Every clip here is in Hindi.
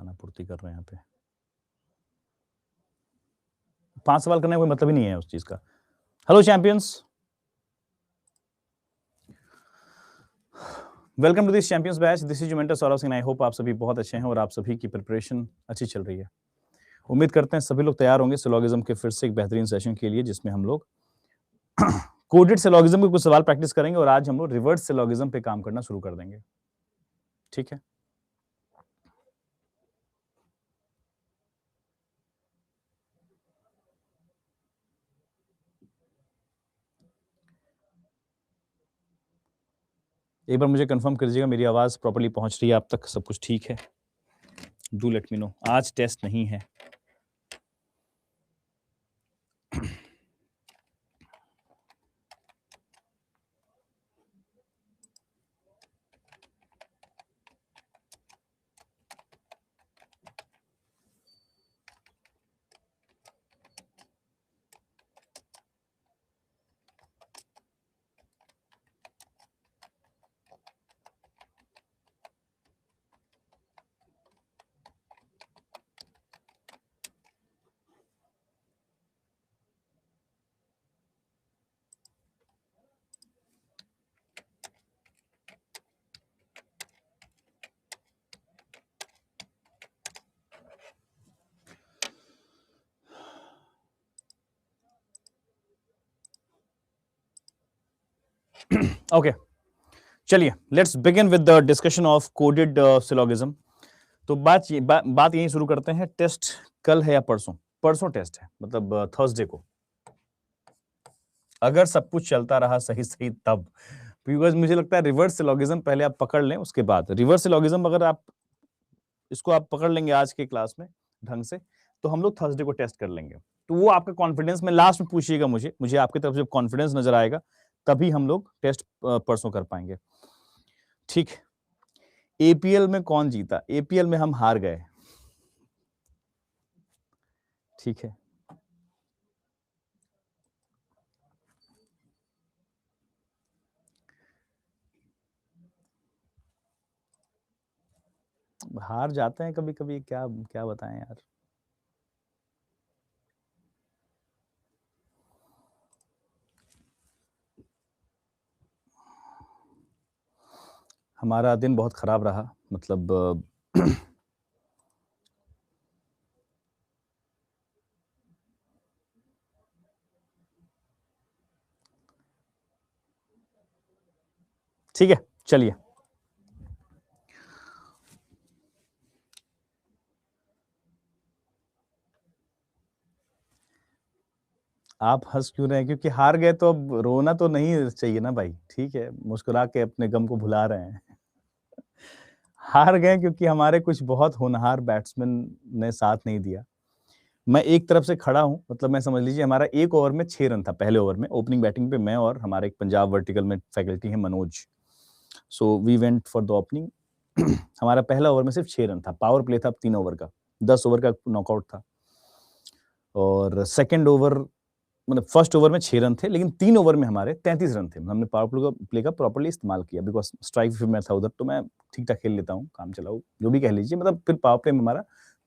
खाना पूर्ति कर रहे हैं यहाँ पे। 5 सवाल करने का कोई मतलब ही नहीं है उस चीज का। Hello champions, welcome to this champions batch. This is mentor Saurabh Singh. I hope आप सभी बहुत अच्छे हैं और आप सभी की प्रिपरेशन अच्छी चल रही है। उम्मीद करते हैं सभी लोग तैयार होंगे सिलोगिज्म के फिर से एक बेहतरीन सेशन के लिए, जिसमें हम लोग कोडेड सिलोगिज्म के कुछ सवाल प्रैक्टिस करेंगे और आज हम लोग रिवर्स सिलोगिज्म पे काम करना शुरू कर देंगे। ठीक है, एक बार मुझे कंफर्म कर दीजिएगा मेरी आवाज प्रॉपर्ली पहुंच रही है आप तक, सब कुछ ठीक है? Do let me know. आज टेस्ट नहीं है। ओके, चलिए let's begin with the discussion of coded syllogism. तो बात यहीं शुरू करते हैं। टेस्ट कल है या परसों? परसों टेस्ट है, मतलब थर्सडे को, अगर सब कुछ चलता रहा सही सही तब। बिकॉज मुझे लगता है रिवर्स सिलोगिज्म पहले आप पकड़ लें, उसके बाद रिवर्स सिलोगिज्म अगर आप इसको आप पकड़ लेंगे आज के क्लास में ढंग से, तो हम लोग थर्सडे को टेस्ट कर लेंगे। तो वो आपका कॉन्फिडेंस में लास्ट में पूछिएगा मुझे आपकी तरफ से कॉन्फिडेंस नजर आएगा तभी हम लोग टेस्ट परसों कर पाएंगे। ठीक है, एपीएल में कौन जीता? एपीएल में हम हार गए। ठीक है, हार जाते हैं कभी कभी, क्या क्या बताएं यार। हमारा दिन बहुत खराब रहा, मतलब ठीक है, चलिए आप हंस क्यों रहे हैं? क्योंकि हार गए तो अब रोना तो नहीं चाहिए ना भाई। ठीक है, मुस्कुरा के अपने गम को भुला रहे हैं। हार गए क्योंकि हमारे कुछ बहुत होनहार बैट्समैन ने साथ नहीं दिया। मैं एक तरफ से खड़ा हूं, मतलब मैं समझ लीजिए हमारा एक ओवर में 6 रन था। पहले ओवर में ओपनिंग बैटिंग पे मैं और हमारे एक पंजाब वर्टिकल में फैकल्टी है Manoj, so we went for the opening. हमारा पहला ओवर में सिर्फ 6 रन था। पावर प्ले था 3 ओवर का, 10 ओवर का नॉकआउट था। और सेकेंड ओवर, मतलब फर्स्ट ओवर में 6 रन थे, लेकिन 3 ओवर में हमारे 33 रन थे। हमने पावर प्ले का प्रॉपर्ली इस्तेमाल किया, बिकॉज स्ट्राइक फिर मैं था उधर, तो मैं ठीक ठाक खेल लेता हूँ, काम चलाऊ जो भी कह लीजिए। मतलब फिर पावर प्ले में हमारा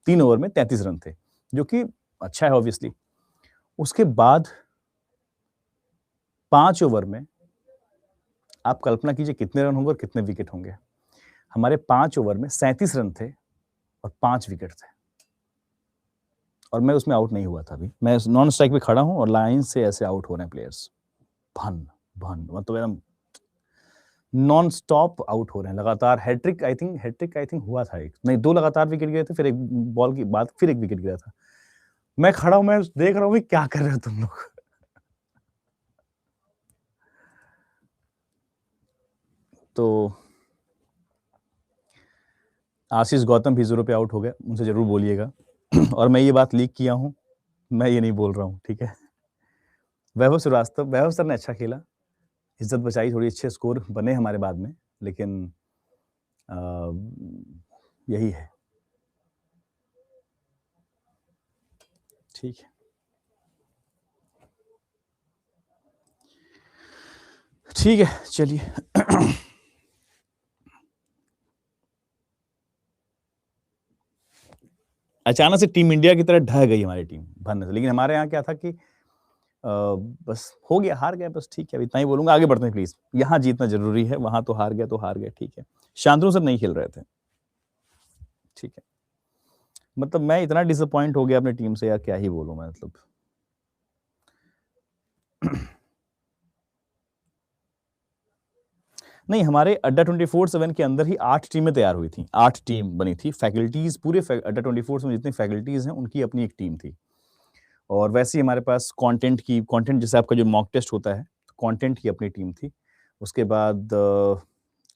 3 ओवर में 33 रन थे, जो कि अच्छा है ऑब्वियसली। उसके बाद 5 ओवर में आप कल्पना कीजिए कितने रन होंगे और कितने विकेट होंगे। हमारे 5 ओवर में 37 रन थे और 5 विकेट थे, और मैं उसमें आउट नहीं हुआ था। अभी मैं नॉन स्ट्राइक पे खड़ा हूं और लाइन से ऐसे आउट हो रहे हैं प्लेयर्स, भन भन, मतलब एकदम नॉन स्टॉप आउट हो रहे हैं लगातार। हैट्रिक आई थिंक हुआ था, एक नहीं 2 लगातार विकेट गिरे थे, फिर एक बॉल के बाद फिर एक विकेट गिरा था। मैं खड़ा हूं, मैं देख रहा हूं कि क्या कर रहे हो तुम लोग। तो आशीष गौतम भी 0 पे आउट हो गए, उनसे जरूर बोलिएगा। और मैं ये बात लीक किया हूं, मैं ये नहीं बोल रहा हूं, ठीक है। वैभव श्रीवास्तव, वैभव सर ने अच्छा खेला, इज्जत बचाई, थोड़ी अच्छे स्कोर बने हमारे बाद में, लेकिन यही है। ठीक है, ठीक है, चलिए। अचानक से टीम इंडिया की तरह ढह गई हमारी टीम भरने से। लेकिन हमारे यहाँ क्या था कि बस हो गया, हार गए, बस ठीक है, इतना ही बोलूंगा। आगे बढ़ते हैं प्लीज। यहाँ जीतना जरूरी है, वहां तो हार गए तो हार गए, ठीक है। शांतनु सर नहीं खेल रहे थे, ठीक है। मतलब मैं इतना डिसअपॉइंट हो गया अपनी टीम से यार, क्या ही बोलूं मैं, मतलब नहीं, हमारे अड्डा 24/7 के अंदर ही 8 टीमें तैयार हुई थी, 8 टीम बनी थी। फैकल्टीज पूरे अड्डा 24 में जितनी फैकल्टीज हैं उनकी अपनी एक टीम थी। और वैसे ही हमारे पास कंटेंट जैसे आपका जो मॉक टेस्ट होता है, कंटेंट की अपनी टीम थी। उसके बाद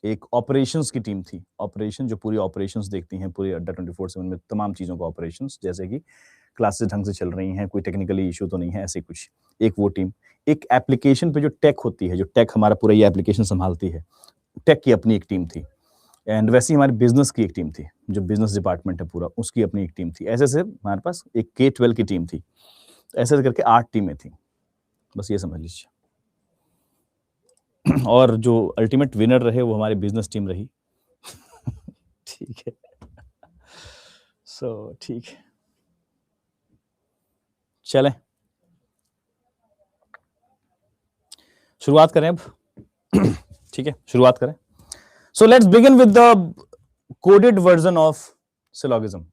एक ऑपरेशंस की टीम थी, ऑपरेशन जो पूरी ऑपरेशंस देखती हैं पूरे अड्डा 24/7 में तमाम चीज़ों का ऑपरेशंस, जैसे कि क्लासेस ढंग से चल रही हैं, कोई टेक्निकली इशू तो नहीं है, ऐसे कुछ। एक वो टीम, एक एप्लीकेशन पे जो टेक होती है, जो टेक हमारा पूरा ये एप्लीकेशन संभालती है, टेक की अपनी एक टीम थी। एंड वैसे ही हमारी बिजनेस की एक टीम थी, जो बिजनेस डिपार्टमेंट है पूरा, उसकी अपनी एक टीम थी। ऐसे हमारे पास एक K-12 की टीम थी। ऐसे करके 8 टीमें थी, बस ये समझ लीजिए। और जो अल्टीमेट विनर रहे वो हमारी बिजनेस टीम रही। ठीक है, सो ठीक है, चलें शुरुआत करें अब। ठीक है, शुरुआत करें। So let's begin with the coded version of syllogism.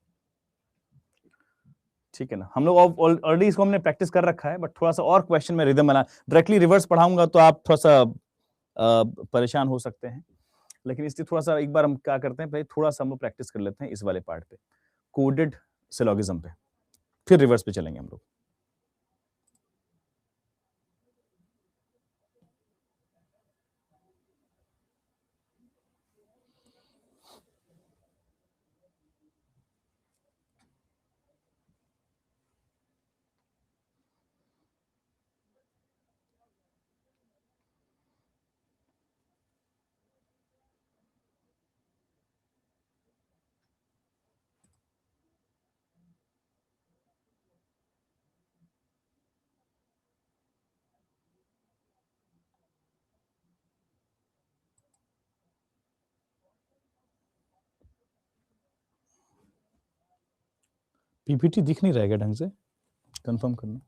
ठीक है ना, हम लोग ऑलरेडी इसको हमने प्रैक्टिस कर रखा है, बट थोड़ा सा और क्वेश्चन में रिदम बना, डायरेक्टली रिवर्स पढ़ाऊंगा तो आप थोड़ा सा परेशान हो सकते हैं। लेकिन इसलिए थोड़ा सा एक बार हम क्या करते हैं, भाई थोड़ा सा हम लोग प्रैक्टिस कर लेते हैं इस वाले पार्ट पे, कोडेड सिलोगिज्म पे, फिर रिवर्स पे चलेंगे हम लोग। पीपीटी दिख नहीं रहेगा ढंग से, कंफर्म करना।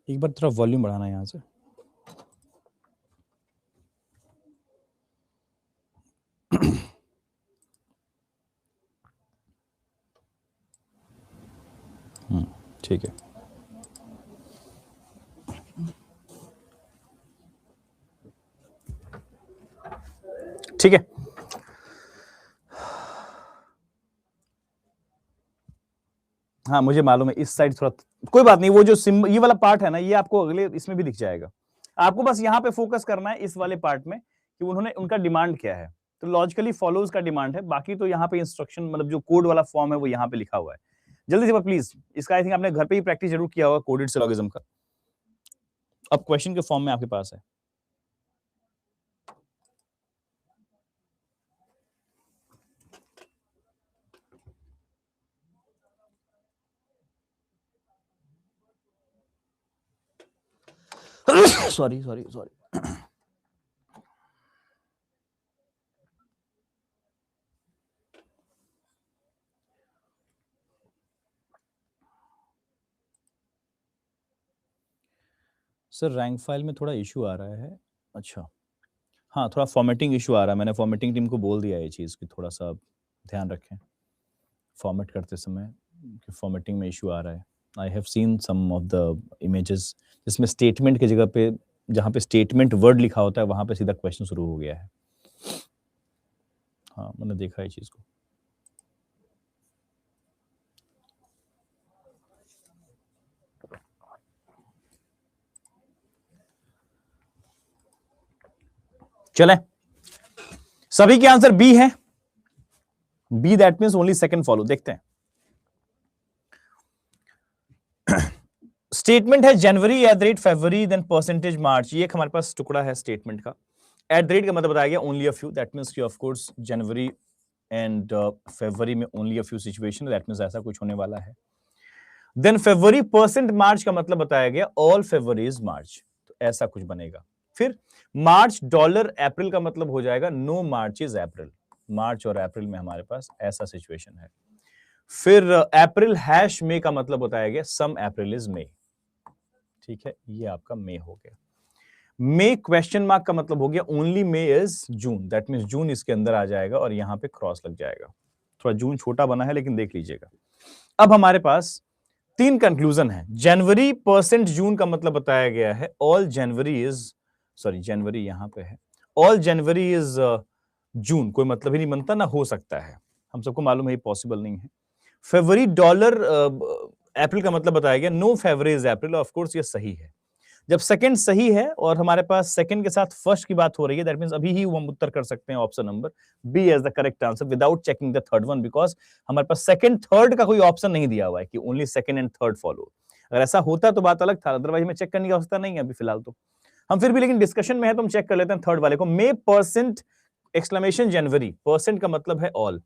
एक बार थोड़ा वॉल्यूम बढ़ाना यहाँ से। ठीक है, ठीक है। हाँ मुझे मालूम है, इस साइड थोड़ा, कोई बात नहीं, वो जो ये वाला पार्ट है ना, ये आपको अगले इसमें भी दिख जाएगा। आपको बस यहाँ पे फोकस करना है इस वाले पार्ट में कि उन्होंने उनका डिमांड क्या है। तो लॉजिकली फॉलोज का डिमांड है, बाकी तो यहाँ पे इंस्ट्रक्शन मतलब जो कोड वाला फॉर्म है वो यहाँ पे लिखा हुआ है। जल्दी से प्लीज, इसका आई थिंक आपने घर पे ही प्रैक्टिस जरूर किया होगा कोडेड सिलोगिज्म का। अब क्वेश्चन के फॉर्म में आपके पास है। Sorry sorry sorry. Sir rank file में थोड़ा इशू आ रहा है। अच्छा, हाँ थोड़ा फॉर्मेटिंग इशू आ रहा है। मैंने फॉर्मेटिंग टीम को बोल दिया ये चीज़ कि थोड़ा सा ध्यान रखें फॉर्मेट करते समय, कि फॉर्मेटिंग में इशू आ रहा है। I have seen some of the images जिसमें स्टेटमेंट की जगह पे, जहाँ पे स्टेटमेंट वर्ड लिखा होता है वहाँ पे सीधा क्वेश्चन शुरू हो गया है। हाँ मैंने देखा है चीज़ को। चलें, सभी के आंसर बी है। B that means only second follow. देखते हैं, स्टेटमेंट है जनवरी @ फरवरी देन परसेंटेज मार्च। ये एक हमारे पास टुकड़ा है स्टेटमेंट का। एट द रेट का मतलब बताया गया only a few, that means कि ऑफ कोर्स जनवरी एंड फरवरी में only a few situation, that means ऐसा कुछ होने वाला है। देन फरवरी परसेंट मार्च का मतलब बताया गया ऑल फरवरी इज मार्च, तो ऐसा कुछ बनेगा। फिर मार्च डॉलर अप्रैल का मतलब हो जाएगा नो मार्च इज अप्रैल, मार्च और अप्रैल में हमारे पास ऐसा सिचुएशन है। फिर अप्रैल हैश मे का मतलब बताया गया सम अप्रैल इज मे, ठीक है, ये आपका मे हो गया। मे क्वेश्चन मार्क का मतलब हो गया only May is June, that means June इसके अंदर आ जाएगा और यहां पे क्रॉस लग जाएगा। थोड़ा जून छोटा बना है लेकिन देख लीजिएगा। अब हमारे पास तीन कंक्लूजन है। जनवरी परसेंट जून का मतलब बताया गया है ऑल जनवरी इज, सॉरी जनवरी यहां पे है, ऑल जनवरी इज जून, कोई मतलब ही नहीं बनता ना हो सकता है, हम सबको मालूम है ये पॉसिबल नहीं है। फरवरी डॉलर अप्रैल का मतलब बताया गया no February is April, of course ये सही है। जब सेकंड सही है और हमारे पास सेकंड के साथ फर्स्ट की बात हो रही है, दैट मींस अभी ही हम उत्तर कर सकते हैं option number B as the correct answer without checking the third one, because हमारे पास सेकंड थर्ड का कोई ऑप्शन नहीं दिया हुआ है कि only second and third follow. अगर ऐसा होता तो बात अलग था, अदरवाइज हमें चेक करने की आवश्यकता नहीं है अभी फिलहाल। तो हम फिर भी लेकिन डिस्कशन में है तो हम चेक कर लेते हैं थर्ड वाले को। मे परसेंट एक्सक्लेमेशन जनवरी, परसेंट का मतलब है ऑल,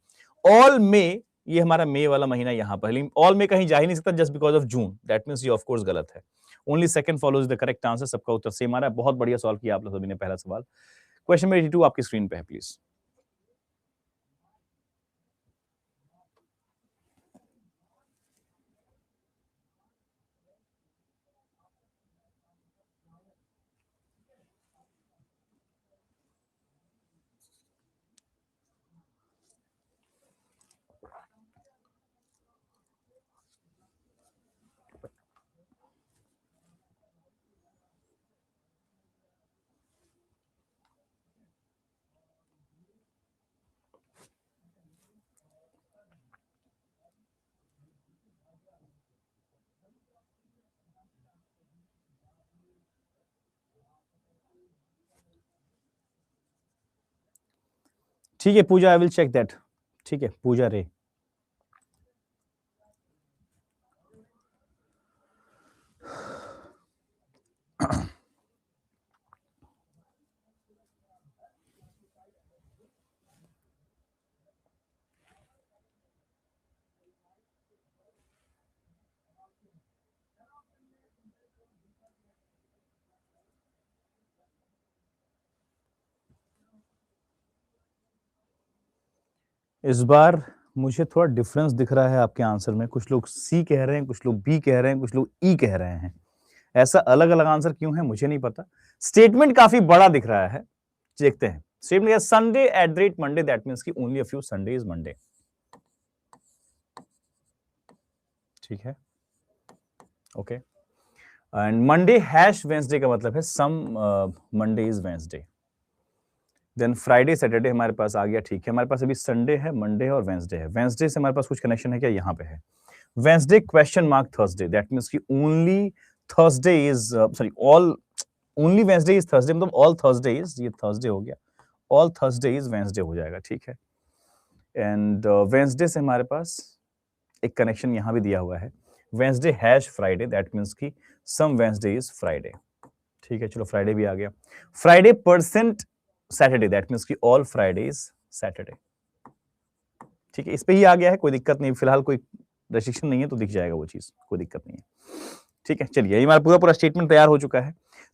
ऑल मे, ये हमारा मे वाला महीना यहां पर, ऑल में कहीं जा ही नहीं सकता just because of June, that means ये ऑफ कोर्स गलत है। Only second follows the correct answer, सबका उत्तर सेम आ रहा है। बहुत बढ़िया सॉल्व किया आप लोग सभी ने पहला सवाल। क्वेश्चन नंबर 82 आपकी स्क्रीन पे है प्लीज। ठीक है पूजा, आई विल चेक दैट। ठीक है पूजा रे। इस बार मुझे थोड़ा डिफरेंस दिख रहा है आपके आंसर में, कुछ लोग सी कह रहे हैं, कुछ लोग बी कह रहे हैं, कुछ लोग ई कह रहे हैं। ऐसा अलग अलग आंसर क्यों है मुझे नहीं पता। स्टेटमेंट काफी बड़ा दिख रहा है, देखते हैं। Statement Sunday at the rate Monday, that means की only a few Sunday is Monday, ठीक है okay. And Monday hash Wednesday का मतलब है some Monday is Wednesday. Then Friday Saturday हमारे पास आ गया, ठीक है। हमारे पास अभी संडे है, मंडे है और वेंसडे है। वेंसडे से हमारे पास कुछ कनेक्शन है क्या? यहाँ पे है Wednesday question mark Thursday, that means की only Thursday is, sorry all, only Wednesday is Thursday, मतलब ऑल थर्सडे इज, ये थर्सडे हो गया, ऑल थर्सडे इज वेंसडे हो जाएगा, ठीक है। एंड वेंसडे से हमारे पास एक कनेक्शन यहां भी दिया हुआ है, Wednesday hash Friday, that means की सम वेंसडे इज फ्राइडे, ठीक है। चलो फ्राइडे भी आ गया। Friday percent Saturday, that means की ऑल फ्राइडे इज सैटरडे, ठीक है। इस पे ही आ गया है, कोई दिक्कत नहीं, फिलहाल कोई रेस्ट्रिक्शन नहीं है तो दिख जाएगा वो चीज, कोई दिक्कत नहीं है, ठीक है। चलिए ये हमारा पूरा पूरा स्टेटमेंट तैयार हो चुका है।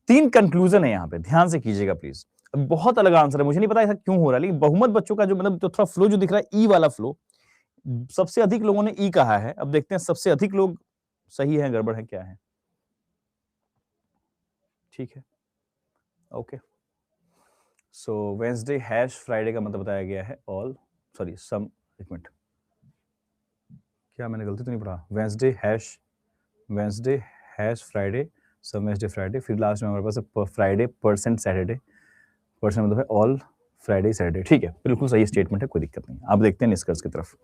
तीन कंक्लूजन है यहाँ पे, ध्यान से कीजिएगा प्लीज। बहुत अलग आंसर है, मुझे नहीं पता ऐसा क्यों हो रहा है, लेकिन बहुमत बच्चों का जो मतलब तो थोड़ा फ्लो जो दिख रहा है ई वाला फ्लो, सबसे अधिक लोगों ने ई कहा है। अब देखते हैं सबसे अधिक लोग सही है गड़बड़ है क्या है, ठीक है ओके। सो वेंसडे हैश फ्राइडे का मतलब बताया गया है ऑल, सॉरी सम, एक मिनट, क्या मैंने गलती तो नहीं पढ़ा? वेंसडे हैश फ्राइडे सम वेंसडे फ्राइडे, फिर लास्ट में हमारे पास फ्राइडे परसेंट सैटरडे, परसेंट मतलब है ऑल फ्राइडे सैटरडे, ठीक है। बिल्कुल सही स्टेटमेंट है, कोई दिक्कत नहीं। आप देखते हैं निष्कर्ष की तरफ।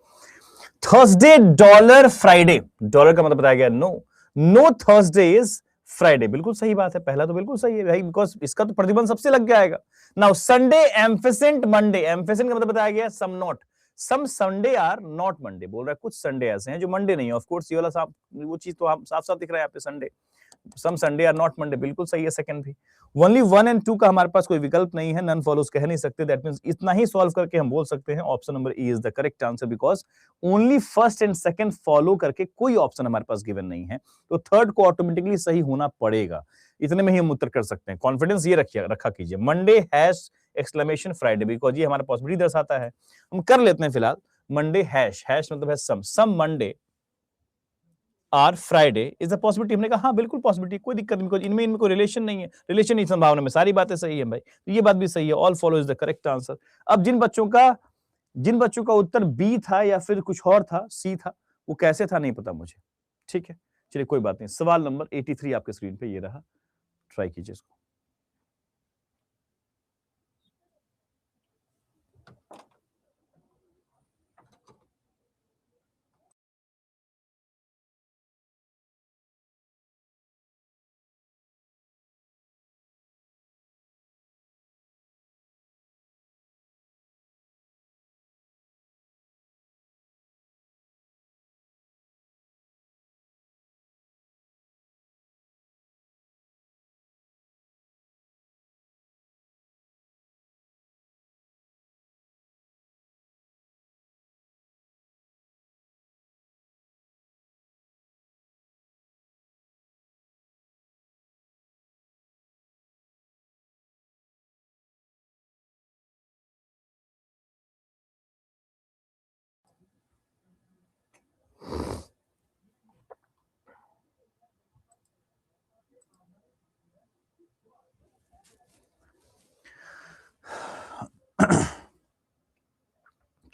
थर्सडे डॉलर फ्राइडे, डॉलर का मतलब बताया गया no, no Thursday is Friday, बिल्कुल सही बात है, पहला तो बिल्कुल सही है भाई, बिकॉज इसका तो प्रतिबंध सबसे लग जाएगा। Now Sunday ampersand Monday, ampersand का मतलब बताया गया some not, some Sunday are not Monday, बोल रहा है कुछ संडे ऐसे हैं जो मंडे नहीं है, ऑफ कोर्स ये वाला साफ, वो चीज तो साफ साफ दिख रहा है यहाँ पे Sunday. Some Sunday are not Monday, बिल्कुल सही है सेकंड भी। ओनली 1 एंड 2 का हमारे पास कोई विकल्प नहीं है, नन फॉलोज कह नहीं सकते। दैट मींस इतना ही सॉल्व करके हम बोल सकते हैं option number E is the correct answer, because only first and second follow करके कोई ऑप्शन हमारे पास गिवन नहीं है, तो थर्ड को ऑटोमेटिकली सही होना पड़ेगा। इतने में ही हम उत्तर कर सकते हैं। कॉन्फिडेंस ये रखा कीजिए, Monday hash exclamation Friday, because ये हमारा पॉसिबिलिटी दर्शाता है। हम कर लेते हैं फिलहाल, मंडे हैश मतलब है some Monday are Friday is a possibility. हमने कहा हाँ बिल्कुल पॉसिबिलिटी, कोई दिक्कत नहीं, बिकॉज इनमें कोई रिलेशन नहीं है, रिलेशन नहीं संभावना में सारी बातें सही है भाई, तो ये बात भी सही है, all follow is the correct answer. अब जिन बच्चों का उत्तर बी था या फिर कुछ और था, सी था, वो कैसे था नहीं पता मुझे, ठीक है, चलिए कोई बात नहीं। सवाल नंबर 83 आपके स्क्रीन पे ये रहा, ट्राई कीजिए इसको।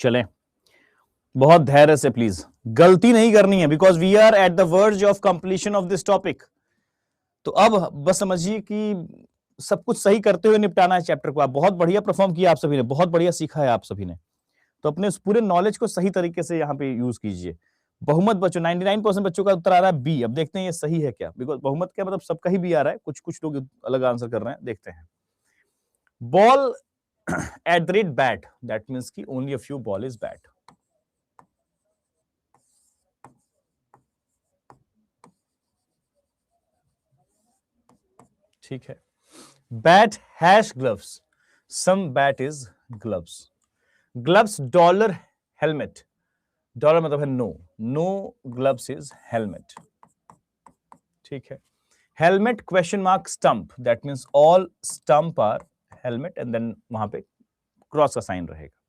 चलें, बहुत धैर्य से प्लीज, गलती नहीं करनी है, because we are at the verge of completion of this topic. तो अब बस समझिए कि सब कुछ सही करते हुए निपटाना है चैप्टर को। आप बहुत बढ़िया परफॉर्म किया, आप सभी ने बहुत बढ़िया सीखा है आप सभी ने, तो अपने उस पूरे नॉलेज को सही तरीके से यहाँ पे यूज कीजिए। बहुमत बच्चों 99% बच्चों का उत्तर आ रहा है बी। अब देखते हैं ये सही है क्या, बिकॉज बहुमत क्या मतलब सबका ही बी आ रहा है, कुछ कुछ लोग अलग आंसर कर रहे हैं, देखते हैं। Ball at the rate bat, that means की only a few ball is bat, ठीक है। Bat hash gloves, some bat is gloves, gloves dollar helmet, dollar मतलब है no, no gloves is helmet, ठीक है। Helmet question mark stump, that means all stump are helmet, and then वहां पे क्रॉस का साइन रहेगा।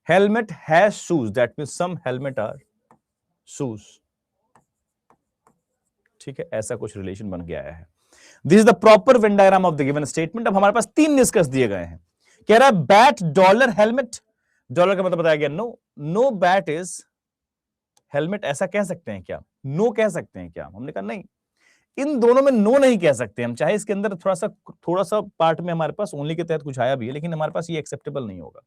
Helmet has shoes, that means some helmet are shoes, ठीक है, ऐसा कुछ रिलेशन बन गया है। This is the proper Venn diagram of the given statement. अब हमारे पास 3 निष्कर्ष दिए गए हैं। कह रहा है बैट डॉलर हेलमेट, डॉलर का मतलब बताया गया no, no bat is helmet, ऐसा कह सकते हैं क्या, नो कह सकते हैं क्या? हमने कहा नहीं, इन दोनों में नो नहीं कह सकते हम, चाहे इसके अंदर थोड़ा सा पार्ट में हमारे पास ओनली के तहत कुछ आया भी है, लेकिन हमारे पास ये एक्सेप्टेबल नहीं होगा।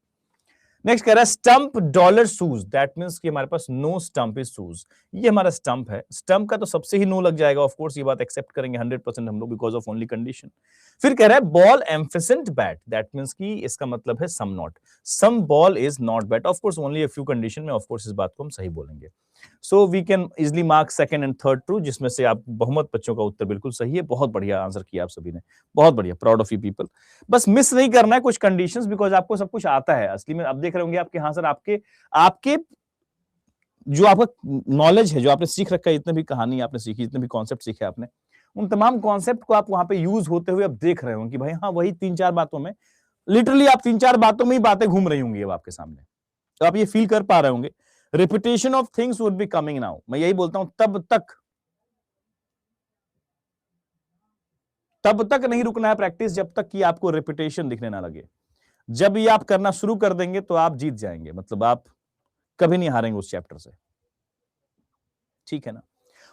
नेक्स्ट कह रहा है stump dollar shoes, that means कि हमारे पास नो स्टंप इज शूज, ये हमारा स्टंप है, स्टंप का तो सबसे ही नो लग जाएगा, ऑफ कोर्स ये बात एक्सेप्ट करेंगे 100% हम लोग, बिकॉज ऑफ ओनली कंडीशन। फिर कह रहा है ball ampersand bat, that means कि इसका मतलब है some not, some ball is not bat, of course only a few condition में ऑफ कोर्स इस बात को हम सही बोलेंगे। So we can easily mark second and third true, जिसमें से आप बहुमत बच्चों का उत्तर बिल्कुल सही है, बहुत बढ़िया आंसर किया आप सभी ने, बहुत बढ़िया, प्राउड ऑफ यू पीपल। बस मिस नहीं करना है कुछ कंडीशंस, बिकॉज आपको सब कुछ आता है असली में। अब देख रहे होंगे आपके, हाँ सर, आपके आपके जो आपका नॉलेज है, जो आपने सीख रखा है, इतने भी कहानी आपने सीखी, इतने भी कॉन्सेप्ट सीखे आपने, उन तमाम कॉन्सेप्ट को आप वहां पे यूज होते हुए अब देख रहे होंगे कि भाई हाँ वही 3-4 बातों में, लिटरली आप 3-4 बातों में ही बातें घूम रही होंगी अब आपके सामने, तो आप ये फील कर पा रहे होंगे। Repetition of things would be coming now, मैं यही बोलता हूं, तब तक नहीं रुकना है प्रैक्टिस जब तक कि आपको रिपीटेशन दिखने ना लगे। जब ये आप करना शुरू कर देंगे तो आप जीत जाएंगे, मतलब आप कभी नहीं हारेंगे उस चैप्टर से, ठीक है ना।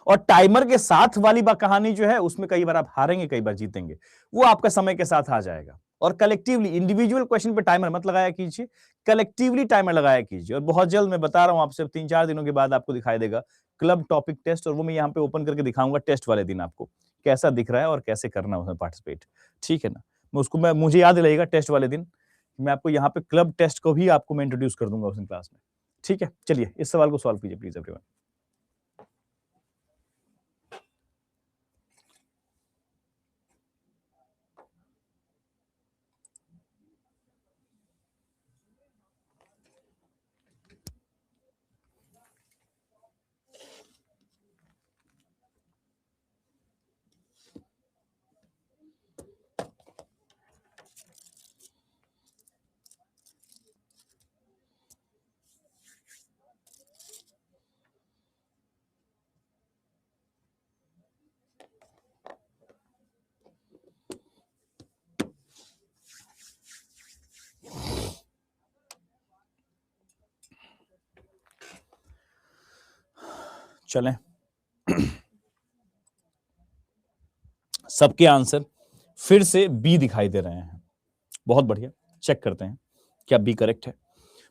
और टाइमर के साथ वाली कहानी जो है, उसमें कई बार आप हारेंगे, कई बार जीतेंगे, वो आपका समय के साथ आ जाएगा। और कलेक्टिवली, इंडिविजुअल क्वेश्चन पे टाइमर मत लगाया कीजिए, कलेक्टिवली टाइमर लगाया कीजिए। और बहुत जल्द मैं बता रहा हूं आपसे, 3-4 दिनों के बाद आपको दिखाई देगा क्लब टॉपिक टेस्ट, और वो मैं यहाँ पे ओपन करके दिखाऊंगा टेस्ट वाले दिन आपको कैसा दिख रहा है और कैसे करना है उसमें पार्टिसिपेट, ठीक है ना। मुझे याद रहेगा टेस्ट वाले दिन मैं आपको यहाँ पे क्लब टेस्ट को भी आपको मैं इंट्रोड्यूस कर दूंगा उस क्लास में, ठीक है। चलिए इस सवाल को सॉल्व कीजिए प्लीज एवरीवन। चलें सबके आंसर फिर से बी दिखाई दे रहे हैं, बहुत बढ़िया, चेक करते हैं क्या बी करेक्ट है।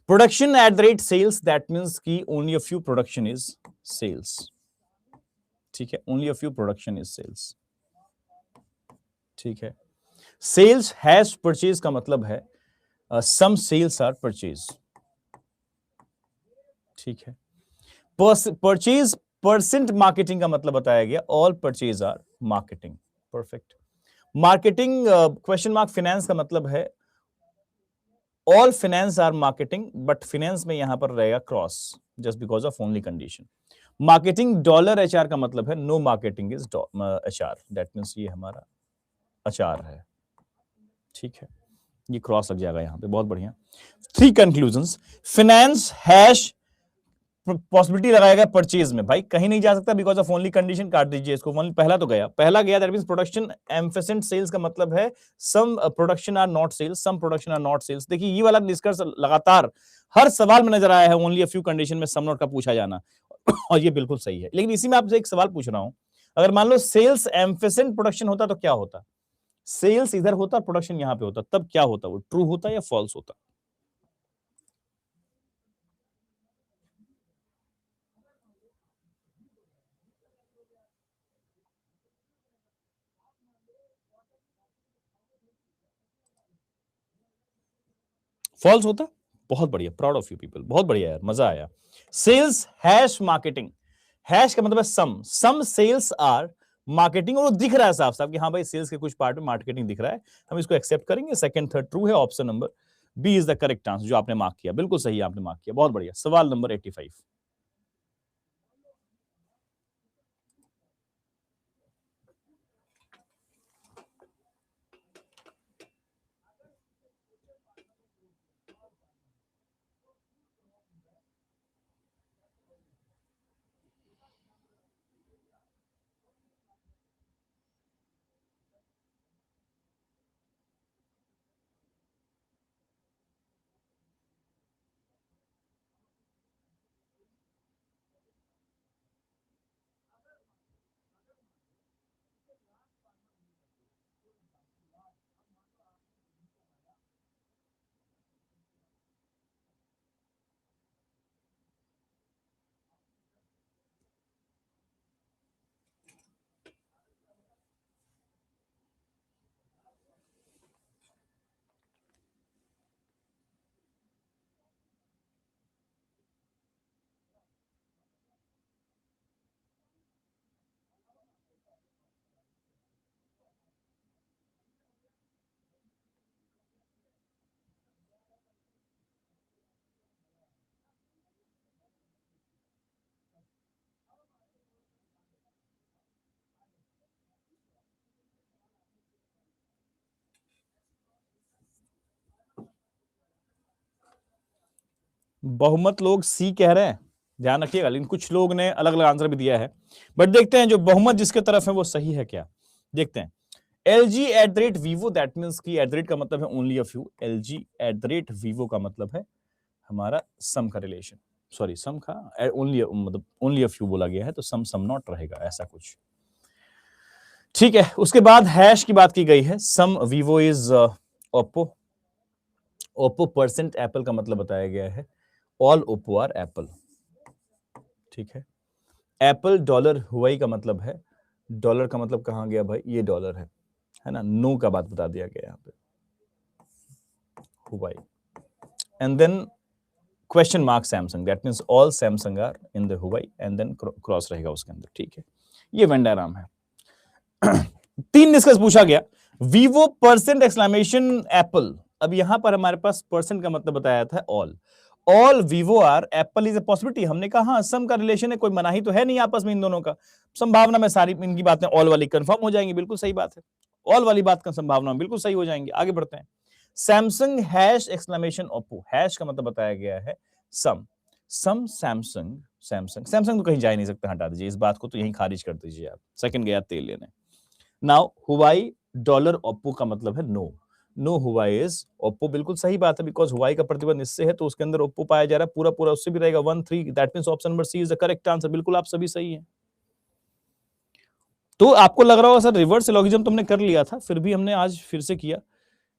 Production at the rate sales, that means की only a few production is sales, ठीक है, only a few production is sales, ठीक है। सेल्स हैज परचेज का मतलब है सम सेल्स आर परचेज, ठीक है। परचेज परसेंट मार्केटिंग का मतलब बताया गया, all purchase are marketing, perfect. Marketing question mark finance का मतलब है all finance are marketing, but finance में यहां पर रहेगा cross, just because of only condition. Marketing dollar HR का मतलब है no marketing is HR, that means ये हमारा एचआर है, ठीक है, ये क्रॉस लग जाएगा यहां पे, बहुत बढ़िया। Three conclusions, finance hash possibility लगाएगा परचेज में, भाई कहीं नहीं जा सकता बिकॉज ऑफ ओनली कंडीशन, काट दीजिए इसको, पहला तो गया, पहला गया, that means production ampersand sales का मतलब है some production are not sales, some production are not sales. देखिए ये वाला निष्कर्ष लगातार हर सवाल में नजर आया है, ओनली अ फ्यू कंडीशन में सम नॉट का पूछा जाना, और ये बिल्कुल सही है। लेकिन इसी में आपसे एक सवाल पूछ रहा हूं, अगर मान लो सेल्स एम्फेसेंट प्रोडक्शन होता तो क्या होता, सेल्स इधर होता प्रोडक्शन यहां पे होता, तब क्या होता, वो ट्रू होता या फॉल्स होता? फॉल्स होता, बहुत बढ़िया, प्राउड ऑफ यू पीपल, बहुत बढ़िया यार, मजा आया। सेल्स हैश मार्केटिंग, हैश का मतलब है सम सेल्स आर मार्केटिंग, और वो दिख रहा है साफ साफ कि हाँ भाई सेल्स के कुछ पार्ट में मार्केटिंग दिख रहा है, हम इसको एक्सेप्ट करेंगे। सेकंड थर्ड ट्रू है, option number B is the correct answer, जो आपने मार्क किया बिल्कुल सही आपने मार्क किया, बहुत बढ़िया। सवाल नंबर 85, बहुमत लोग सी कह रहे हैं, ध्यान रखिएगा, लेकिन कुछ लोग ने अलग अलग आंसर भी दिया है, बट देखते हैं जो बहुमत जिसके तरफ है वो सही है क्या, देखते हैं। LG eight the rate Vivo, that means की एट द रेट का मतलब है only a few, LG eight the rate Vivo का मतलब है हमारा सम का रिलेशन, सॉरी सम का ओनली, मतलब ओनली अ फ्यू बोला गया है, तो सम नॉट रहेगा, ऐसा कुछ, ठीक है। उसके बाद हैश की बात की गई है, some Vivo is Oppo, Oppo percent Apple का मतलब बताया गया है ऑल ओप्पो आर एप्पल, ठीक है। एप्पल डॉलर हुआई का मतलब है, डॉलर का मतलब कहां गया भाई, ये डॉलर है ना, नो का बात बता दिया गया यहाँ पे, Huawei, and then question mark Samsung, that means all Samsung are in the Huawei, and then cross रहेगा उसके अंदर, ठीक है। ये वेन डायग्राम है। तीन डिस्कस पूछा गया, वीवो परसेंट एक्सक्लेमेशन एप्पल, अब यहां पर हमारे पास परसेंट का मतलब बताया था all Vivo are Apple is a possibility, हमने कहा हाँ सम का रिलेशन है, कोई मनाही तो है नहीं आपस में इन दोनों का, संभावना में सारी इनकी बातें ऑल वाली कंफर्म हो जाएंगी, बिल्कुल सही बात है, ऑल वाली बात का संभावना में बिल्कुल सही हो जाएंगे। आगे बढ़ते हैं, Samsung hash exclamation Oppo, hash का मतलब बताया गया है सम सैमसंग, सैमसंग तो कहीं जा ही नहीं सकता, हटा दीजिए इस बात को, तो यहीं खारिज कर दीजिए आप, सेकंड गया तेल लेने। नाउ हुआई डॉलर ओप्पो का मतलब है no, no Huawei is Oppo, बिल्कुल सही बात है, बिकॉज हुआई का प्रतिबंध इससे है तो उसके अंदर ओप्पो पाया जा रहा है, पूरा पूरा उससे भी रहेगा 1 3, that means option number C is the correct answer. बिल्कुल आप सभी सही हैं। तो आपको लग रहा होगा सर रिवर्स सिलोगिज्म तुमने कर लिया था, फिर भी हमने आज फिर से किया।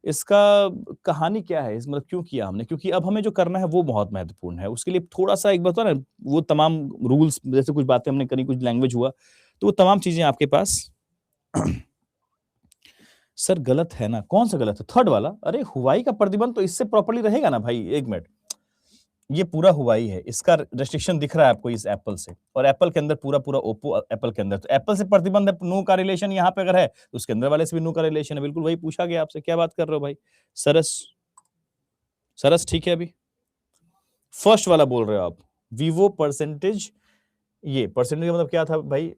इसका कहानी क्या है, मतलब क्यों किया हमने? क्योंकि अब हमें जो करना है वो बहुत महत्वपूर्ण है। उसके लिए थोड़ा-सा एक बताओ ना, वो तमाम रूल्स, जैसे कुछ बातें हमने करी, कुछ लैंग्वेज हुआ, तो वो तमाम चीज़ें आपके पास सर गलत है ना? कौन-सा गलत है? थर्ड वाला? अरे हुआई का प्रतिबंध तो इससे प्रॉपर्ली रहेगा ना भाई, 1 मिनट। ये पूरा हुआई है, इसका रेस्ट्रिक्शन दिख रहा है आपको इस एप्पल से, और एप्पल के अंदर पूरा-पूरा ओप्पो एप्पल के अंदर। तो एप्पल से प्रतिबंध है, नो कॉरेलेशन यहाँ पे अगर है, तो उसके अंदर वाले से भी नो कॉरेलेशन है। बिल्कुल वही पूछा गया आपसे, क्या बात कर रहे हो भाई? सरस, सरस ठीक है अभी? फर्स्ट वाला बोल रहे हो आप, वीवो परसेंटेज, ये परसेंटेज का मतलब क्या था भाई?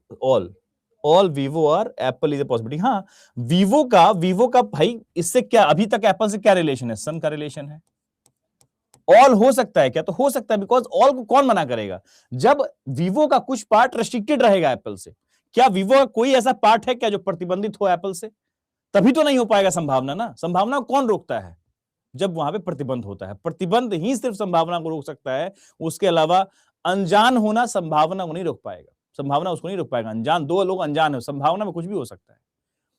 ऑल वीवो और एप्पल इज अ पॉसिबिलिटी। हाँ, वीवो का भाई इससे क्या, अभी तक एप्पल से क्या रिलेशन है? सन का रिलेशन है। ऑल हो सकता है क्या? तो हो सकता है, बिकॉज ऑल को कौन मना करेगा? जब वीवो का कुछ पार्ट रेस्ट्रिक्टेड रहेगा एप्पल से, क्या वीवो का कोई ऐसा पार्ट है क्या जो प्रतिबंधित हो एप्पल से? तभी तो नहीं हो पाएगा संभावना ना। संभावना को कौन रोकता है? जब वहां पे प्रतिबंध होता है। प्रतिबंध ही सिर्फ संभावना को रोक सकता है, उसके अलावा अनजान होना संभावना को नहीं रोक पाएगा। संभावना उसको नहीं रोक पाएगा। अनजान, दो लोग अनजान है, संभावना में कुछ भी हो सकता है।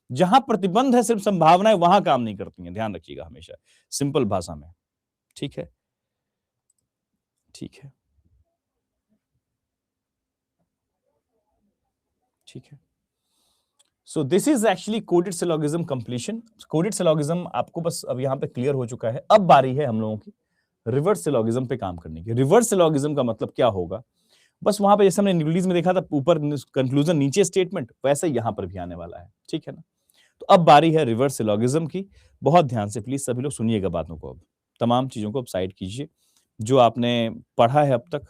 जहां प्रतिबंध है, सिर्फ संभावनाएं वहां काम नहीं करती हैं, ध्यान रखिएगा हमेशा, सिंपल भाषा में। ठीक है, ठीक है, ठीक है। So this is actually coded syllogism completion. Coded syllogism आपको बस अब यहां पे क्लियर हो चुका है। अब बारी है हम लोगों की रिवर्स सिलोगिज्म पे काम करने की। रिवर्स सिलोगिज्म का मतलब क्या होगा? बस वहां पे जैसे हमने निबलीज में देखा था, ऊपर कंक्लूजन नीचे स्टेटमेंट, वैसे यहां पर भी आने वाला है। ठीक है ना? तो अब बारी है रिवर्स सिलोगिज्म की। बहुत ध्यान से प्लीज सभी लोग सुनिएगा बातों को। अब तमाम चीजों को अब साइड कीजिए जो आपने पढ़ा है अब तक।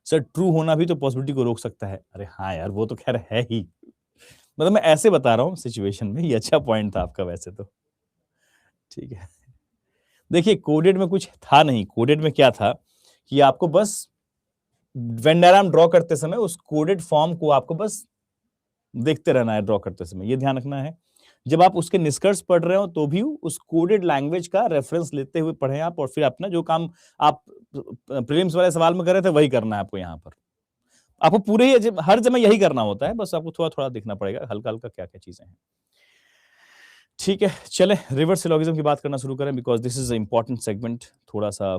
सर ट्रू होना भी तो पॉसिबिलिटी को रोक सकता है। अरे हाँ यार, वो तो खैर है ही, मतलब मैं ऐसे बता रहा हूँ सिचुएशन में। ये अच्छा पॉइंट था आपका वैसे तो। ठीक है, देखिए कोडेड में कुछ था नहीं। कोडेड में क्या था कि आपको बस वेन डायग्राम ड्रॉ करते समय उस कोडेड फॉर्म को आपको बस देखते रहना है ड्रॉ करते समय। ये ध्यान रखना है, जब आप उसके निष्कर्ष पढ़ रहे हो तो भी उस कोडेड लैंग्वेज का रेफरेंस लेते हुए पढ़ें आप, और फिर अपना जो काम आप प्रीलिम्स वाले सवाल में कर रहे थे वही करना है आपको। यहाँ पर आपको पूरे ही हर जगह यही करना होता है, बस आपको थोड़ा थोड़ा देखना पड़ेगा हल्का हल्का क्या क्या चीजें हैं। ठीक है, चले रिवर्स सिलोगिज्म की बात करना शुरू करें, because this is important segment. थोड़ा सा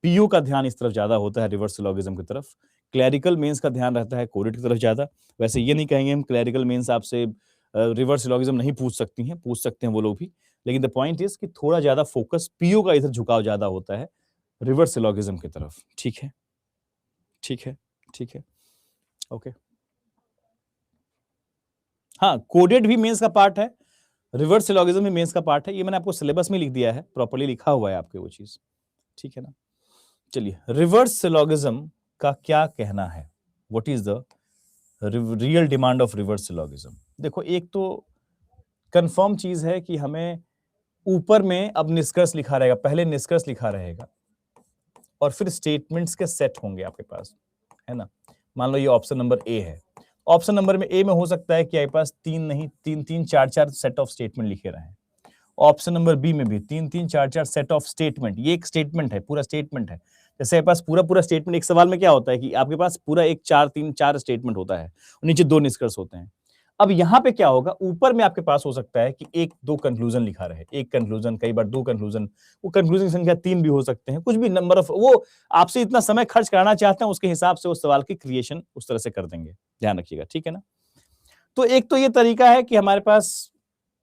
पीयू का ध्यान इस तरफ ज्यादा होता है, रिवर्स सिलोगिज्म की तरफ। क्लैरिकल मेंस का ध्यान रहता है कोडेड की तरफ ज्यादा। वैसे ये नहीं कहेंगे हम क्लैरिकल मेंस आपसे रिवर्स सिलोगिज्म नहीं पूछ सकती हैं, पूछ सकते हैं वो लोग भी, लेकिन द पॉइंट इज कि थोड़ा ज्यादा फोकस पीयू का इधर झुकाव ज्यादा होता है रिवर्स सिलोगिज्म की तरफ। ठीक है, ठीक है, ठीक है, ओके। हाँ, कोडेड भी मेंस का पार्ट है, रिवर्स सिलोगिज्म भी मेंस का पार्ट है। ये मैंने आपको सिलेबस में लिख दिया है, प्रॉपर्ली लिखा हुआ है आपके वो चीज। ठीक है ना? चलिए, रिवर्स सिलोगिज्म का क्या कहना है? What is the real demand of reverse syllogism? देखो, एक तो कंफर्म चीज है कि हमें ऊपर में अब निष्कर्ष लिखा रहेगा, पहले निष्कर्ष लिखा रहेगा और फिर स्टेटमेंट्स के सेट होंगे आपके पास, है ना? मान लो ये ऑप्शन नंबर ए है। ऑप्शन नंबर में ए में हो सकता है कि आपके पास तीन नहीं, तीन तीन चार चार सेट ऑफ स्टेटमेंट लिखे रहे हैं। ऑप्शन नंबर बी में भी तीन तीन चार चार सेट ऑफ स्टेटमेंट। ये एक स्टेटमेंट है, पूरा स्टेटमेंट है। जैसे आपके पास पूरा पूरा स्टेटमेंट, एक सवाल में क्या होता है कि आपके पास पूरा एक चार तीन चार स्टेटमेंट होता है और नीचे दो निष्कर्ष होते हैं। अब यहाँ पे क्या होगा, ऊपर में आपके पास हो सकता है कि एक दो कंक्लूजन लिखा रहे, एक कंक्लूजन, कई बार दो कंक्लूजन, वो कंक्लूजन की संख्या तीन भी हो सकते हैं, कुछ भी नंबर ऑफ, वो आपसे इतना समय खर्च कराना चाहते हैं उसके हिसाब से उस सवाल की क्रिएशन उस तरह से कर देंगे। ध्यान रखिएगा, ठीक है ना? तो एक तो ये तरीका है कि हमारे पास,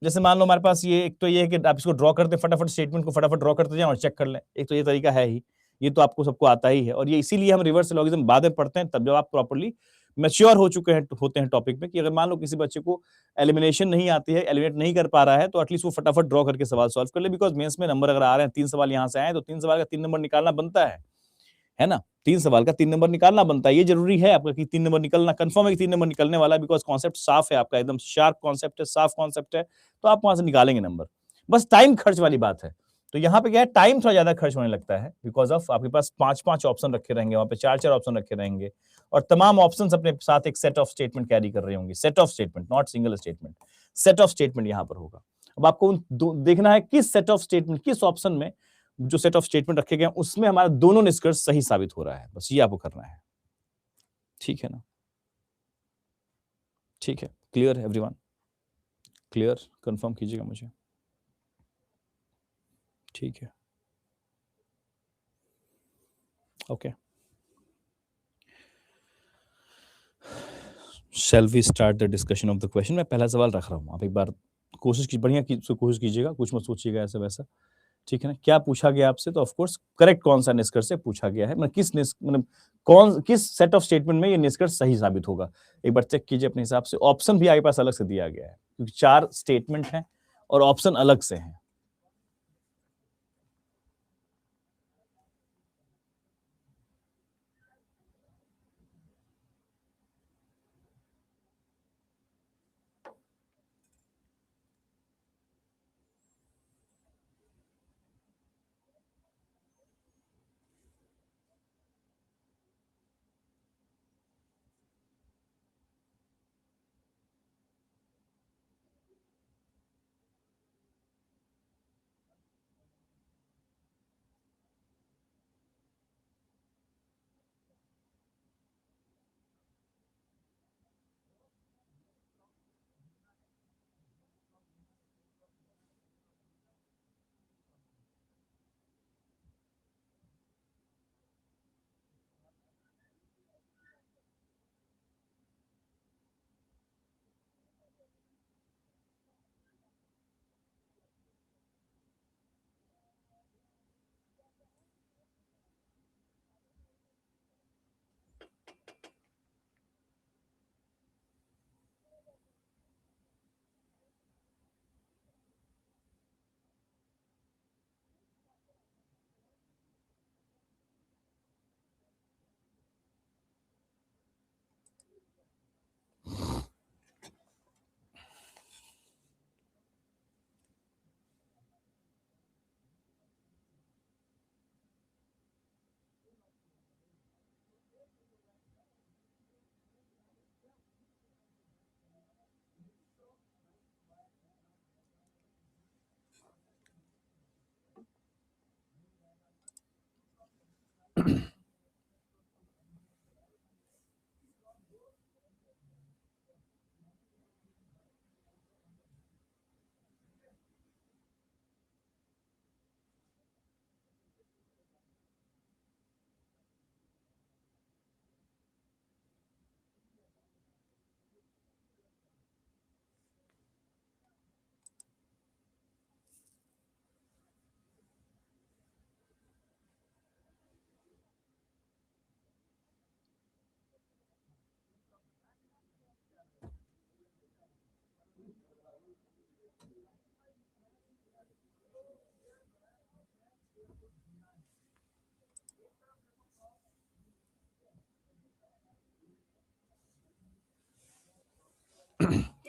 जैसे मान लो हमारे पास ये, एक तो ये है कि आप इसको ड्रॉ करते फटाफट, स्टेटमेंट को फटाफट ड्रॉ करते जाएं और चेक कर लें। एक तो ये तरीका है ही, ये तो आपको सबको आता ही है, और ये इसीलिए हम रिवर्स सिलोगिज्म बाद में पढ़ते हैं, तब जब आप प्रॉपर्ली मैच्योर हो चुके हैं, होते हैं टॉपिक में, कि अगर मान लो किसी बच्चे को एलिमिनेशन नहीं आती है, एलिमिनेट नहीं कर पा रहा है, तो एटलीस्ट वो फटाफट ड्रॉ करके सवाल सॉल्व कर ले। बिकॉज मेंस में नंबर अगर आ रहे हैं, 3 सवाल यहाँ से आए तो 3 सवाल का 3 नंबर निकालना बनता है ना? 3 सवाल का 3 नंबर निकालना बनता है, ये जरूरी है आपका कि 3 नंबर निकलना, कंफर्म है कि 3 नंबर निकलने वाला है, बिकॉज कॉन्सेप्ट साफ है आपका, एकदम शार्प कॉन्सेप्ट है, साफ कॉन्सेप्ट है, तो आप वहां से निकालेंगे नंबर। बस टाइम खर्च वाली बात है। तो यहाँ पे क्या है, टाइम थोड़ा ज्यादा खर्च होने लगता है, बिकॉज ऑफ आपके पास 5-5 ऑप्शन रखे रहेंगे, वहां पे 4-4 ऑप्शन रखे रहेंगे, और तमाम ऑप्शन अपने साथ एक सेट ऑफ स्टेटमेंट कैरी कर रहे होंगे। Set of statement, not single statement, set of statement यहाँ पर होगा। अब आपको देखना है किस सेट ऑफ स्टेटमेंट, किस ऑप्शन में जो सेट ऑफ स्टेटमेंट रखे गए हैं उसमें हमारा दोनों निष्कर्ष सही साबित हो रहा है, बस ये आपको करना है। ठीक है ना? ठीक है, क्लियर है एवरीवन? क्लियर? कंफर्म कीजिएगा मुझे। ठीक है, okay. Shall we start the discussion of the question? मैं पहला सवाल रख रहा हूँ, आप एक बार कोशिश की, बढ़िया कोशिश कीजिएगा, कुछ मत सोचिएगा ऐसा वैसा। ठीक है ना? क्या पूछा गया आपसे? तो ऑफ कोर्स करेक्ट कौन सा निष्कर्ष से पूछा गया है, मतलब कौन किस सेट ऑफ स्टेटमेंट में ये निष्कर्ष सही साबित होगा, एक बार चेक कीजिए अपने हिसाब से। ऑप्शन भी आपके पास अलग से दिया गया है क्योंकि 4 स्टेटमेंट हैं और ऑप्शन अलग से हैं।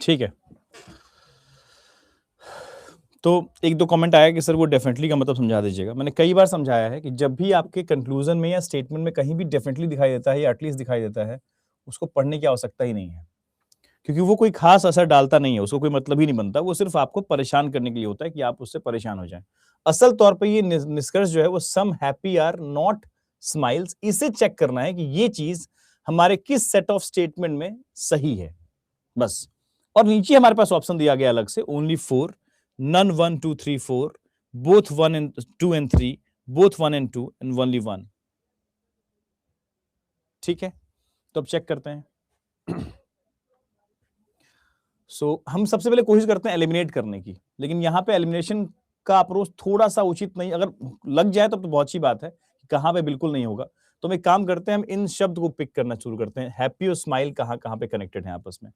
ठीक है, तो एक दो कमेंट आया कि सर वो डेफिनेटली का मतलब समझा दीजिएगा। मैंने कई बार समझाया है कि जब भी आपके कंक्लूजन में या स्टेटमेंट में कहीं भी डेफिनेटली दिखाई देता है या एटलीस्ट दिखाई देता है, उसको पढ़ने की आवश्यकता ही नहीं है, क्योंकि वो कोई खास असर डालता नहीं है, उसको कोई मतलब ही नहीं बनता, वो सिर्फ आपको परेशान करने के लिए होता है कि आप उससे परेशान हो जाएं। असल तौर पे ये निष्कर्ष जो है वो सम हैप्पी आर नॉट स्माइल्स, इसे चेक करना है कि ये चीज हमारे किस सेट ऑफ स्टेटमेंट में सही है, बस। और नीचे हमारे पास ऑप्शन दिया गया अलग से, only 4, none 1 2 3 4, both 1 and 2 and 3, both 1 and 2 and only 1। ठीक है, तो अब चेक करते हैं। हम सबसे पहले कोशिश करते हैं एलिमिनेट करने की, लेकिन यहां पे एलिमिनेशन का अप्रोच थोड़ा सा उचित नहीं, अगर लग जाए तब तो बहुत अच्छी बात है, कहां पे बिल्कुल नहीं होगा। तो हम एक काम करते हैं, हम इन शब्द को पिक करना शुरू करते हैं, हैप्पी और स्माइल कहां कहां पे कनेक्टेड है आपस में।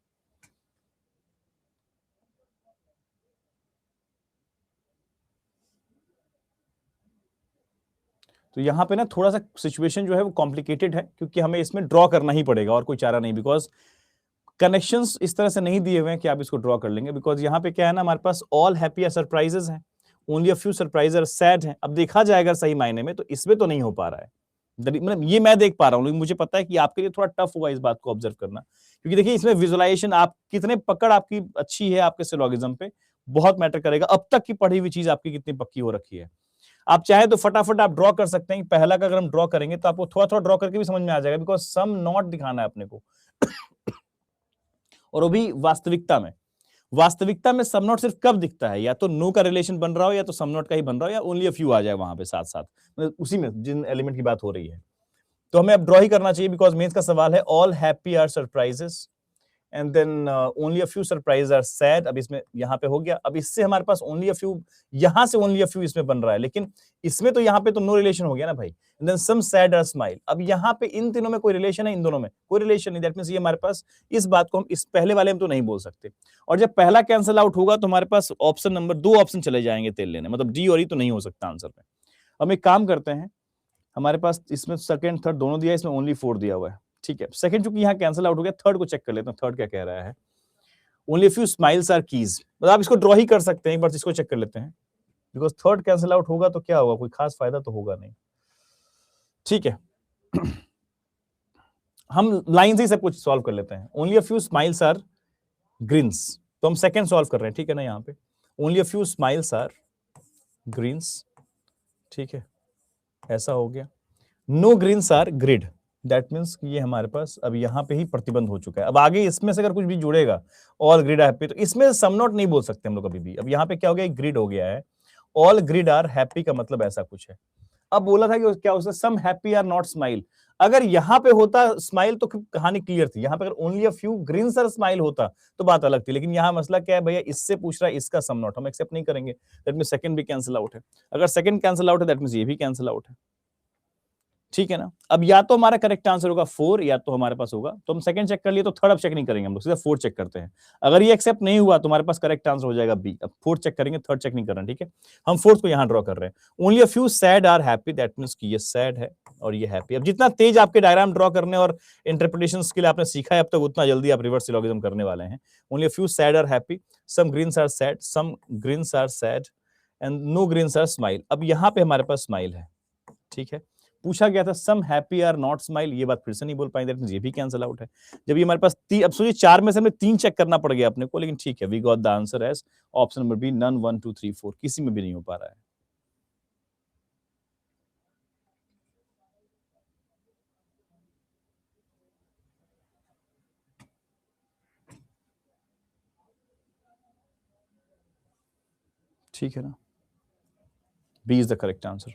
तो यहाँ पे ना थोड़ा सा सिचुएशन जो है वो कॉम्प्लिकेटेड है, क्योंकि हमें इसमें ड्रॉ करना ही पड़ेगा और कोई चारा नहीं, बिकॉज कनेक्शंस इस तरह से नहीं दिए हुए हैं कि आप इसको ड्रॉ कर लेंगे। बिकॉज यहाँ पे क्या है ना, हमारे पास ऑल हैप्पी सरप्राइजेस हैं, only a few surprises sad हैं। अब देखा जाएगा सही मायने में तो इसमें तो नहीं हो पा रहा है, मतलब ये मैं देख पा रहा हूँ, लेकिन मुझे पता है कि आपके लिए थोड़ा टफ होगा इस बात को ऑब्जर्व करना, क्योंकि देखिए इसमें विजुअलाइजेशन आप कितने पकड़ आपकी अच्छी है आपके सिलोगिज्म पे, बहुत मैटर करेगा अब तक की पढ़ी हुई चीज आपकी कितनी पक्की हो रखी है। आप चाहे तो फटाफट आप ड्रॉ कर सकते हैं, पहला का अगर हम ड्रॉ करेंगे तो आपको थोड़ा थोड़ा ड्रॉ करके भी समझ में आ जाएगा, बिकॉज सम नॉट दिखाना है अपने को और वो भी वास्तविकता में। वास्तविकता में सम नॉट सिर्फ कब दिखता है, या तो नो का रिलेशन बन रहा हो या तो सम नॉट का ही बन रहा हो, या ओनली अ फ्यू आ जाए वहां पे साथ साथ, मतलब उसी में जिन एलिमेंट की बात हो रही है। तो हमें अब ड्रॉ ही करना चाहिए, बिकॉज मेंस का सवाल है all happy are surprises and then only a few surprise are sad. अब इसमें यहां पे हो गया, अब इससे हमारे पास ओनली अ फ्यू, यहां से ओनली अ फ्यू इसमें बन रहा है, लेकिन इसमें तो यहां पे तो नो रिलेशन हो गया ना भाई। And then some sad are smile. अब यहां पे इन तीनों में कोई रिलेशन है, इन दोनों में कोई रिलेशन नहीं, दैट मींस ये हमारे पास, इस बात को हम इस पहले वाले में तो नहीं बोल सकते। और जब पहला कैंसिल आउट होगा तो हमारे पास ऑप्शन नंबर 2 ऑप्शन चले जाएंगे तेल लेने, मतलब डी और ई तो नहीं हो सकता आंसर में। हम एक काम करते हैं, हमारे पास इसमें सेकंड थर्ड दोनों दिया है, इसमें ओनली 4 दिया हुआ है, ठीक है। सेकंड चूंकि यहाँ कैंसिल आउट हो गया, थर्ड को चेक कर लेते हैं, थर्ड क्या कह रहा है। Only few smiles are keys, मतलब आप इसको ड्रॉ ही कर सकते हैं, एक बार इसको चेक कर लेते हैं, बिकॉज थर्ड कैंसिल आउट होगा तो क्या होगा, कोई खास फायदा तो होगा नहीं, ठीक है। हम लाइन से ही सब कुछ सॉल्व कर लेते हैं। Only a few smiles are grins, तो हम सेकंड सॉल्व कर रहे हैं, ठीक है ना। यहाँ पे only a few smiles are grins, ठीक है, ऐसा हो गया। No greens are grid, that means ये हमारे पास अब यहाँ पे ही प्रतिबंध हो चुका है। अब आगे इसमें से अगर कुछ भी जुड़ेगा, ऑल ग्रिड हैप्पी, तो इसमें सम नॉट नहीं बोल सकते हम लोग अभी भी। अब यहाँ पे क्या हो गया, ग्रिड हो गया है, ऑल ग्रिड आर हैप्पी का मतलब ऐसा कुछ है। अब बोला था कि क्या उसने सम हैप्पी आर नॉट स्माइल, अगर यहाँ पे होता स्माइल तो कहानी क्लियर थी। यहाँ पे अगर only a few greens are smile होता तो बात अलग थी, लेकिन यहाँ मसला क्या है भैया, इससे पूछ रहा है इसका सम नॉट, हम एक्सेप्ट नहीं करेंगे, दैट मींस सेकंड भी कैंसिल आउट है। अगर सेकंड कैंसिल आउट है दैट मींस ये भी कैंसिल आउट है, ठीक है ना। अब या तो हमारा करेक्ट आंसर होगा 4, या तो हमारे पास होगा, तो हम सेकंड चेक कर लिए, तो थर्ड अब चेक नहीं करेंगे हम लोग, सीधा 4 चेक करते हैं। अगर ये एक्सेप्ट नहीं हुआ तो हमारे पास करेक्ट आंसर हो जाएगा बी। अब 4 चेक करेंगे, थर्ड चेक नहीं कर रहे हैं, ठीक है। हम फोर्थ को यहां ड्रॉ कर रहे हैं। Only a few sad are happy, that means कि ये सैड है और ये हैप्पी। अब जितना तेज आपके डायग्राम ड्रॉ करने और इंटरप्रिटेशन स्किल आपने सीखा है अब तक, उतना जल्दी आप रिवर्स सिलोगिज्म करने वाले हैं। Only a few sad are happy, some greens are sad, some greens are sad and no greens are smile. अब यहां पे हमारे पास स्माइल है, ठीक है। पूछा गया था सम हैप्पी आर नॉट स्माइल, ये बात फिर से नहीं बोल पाएंगे, दैट मींस ये भी कैंसिल आउट है। जब ये हमारे पास अब सोचिए 4 में से हमें 3 चेक करना पड़ गया अपने को, लेकिन ठीक है, we got the answer as option number B, none 1 2 3 4, किसी में भी नहीं हो पा रहा है। ठीक है ना, B is the correct answer.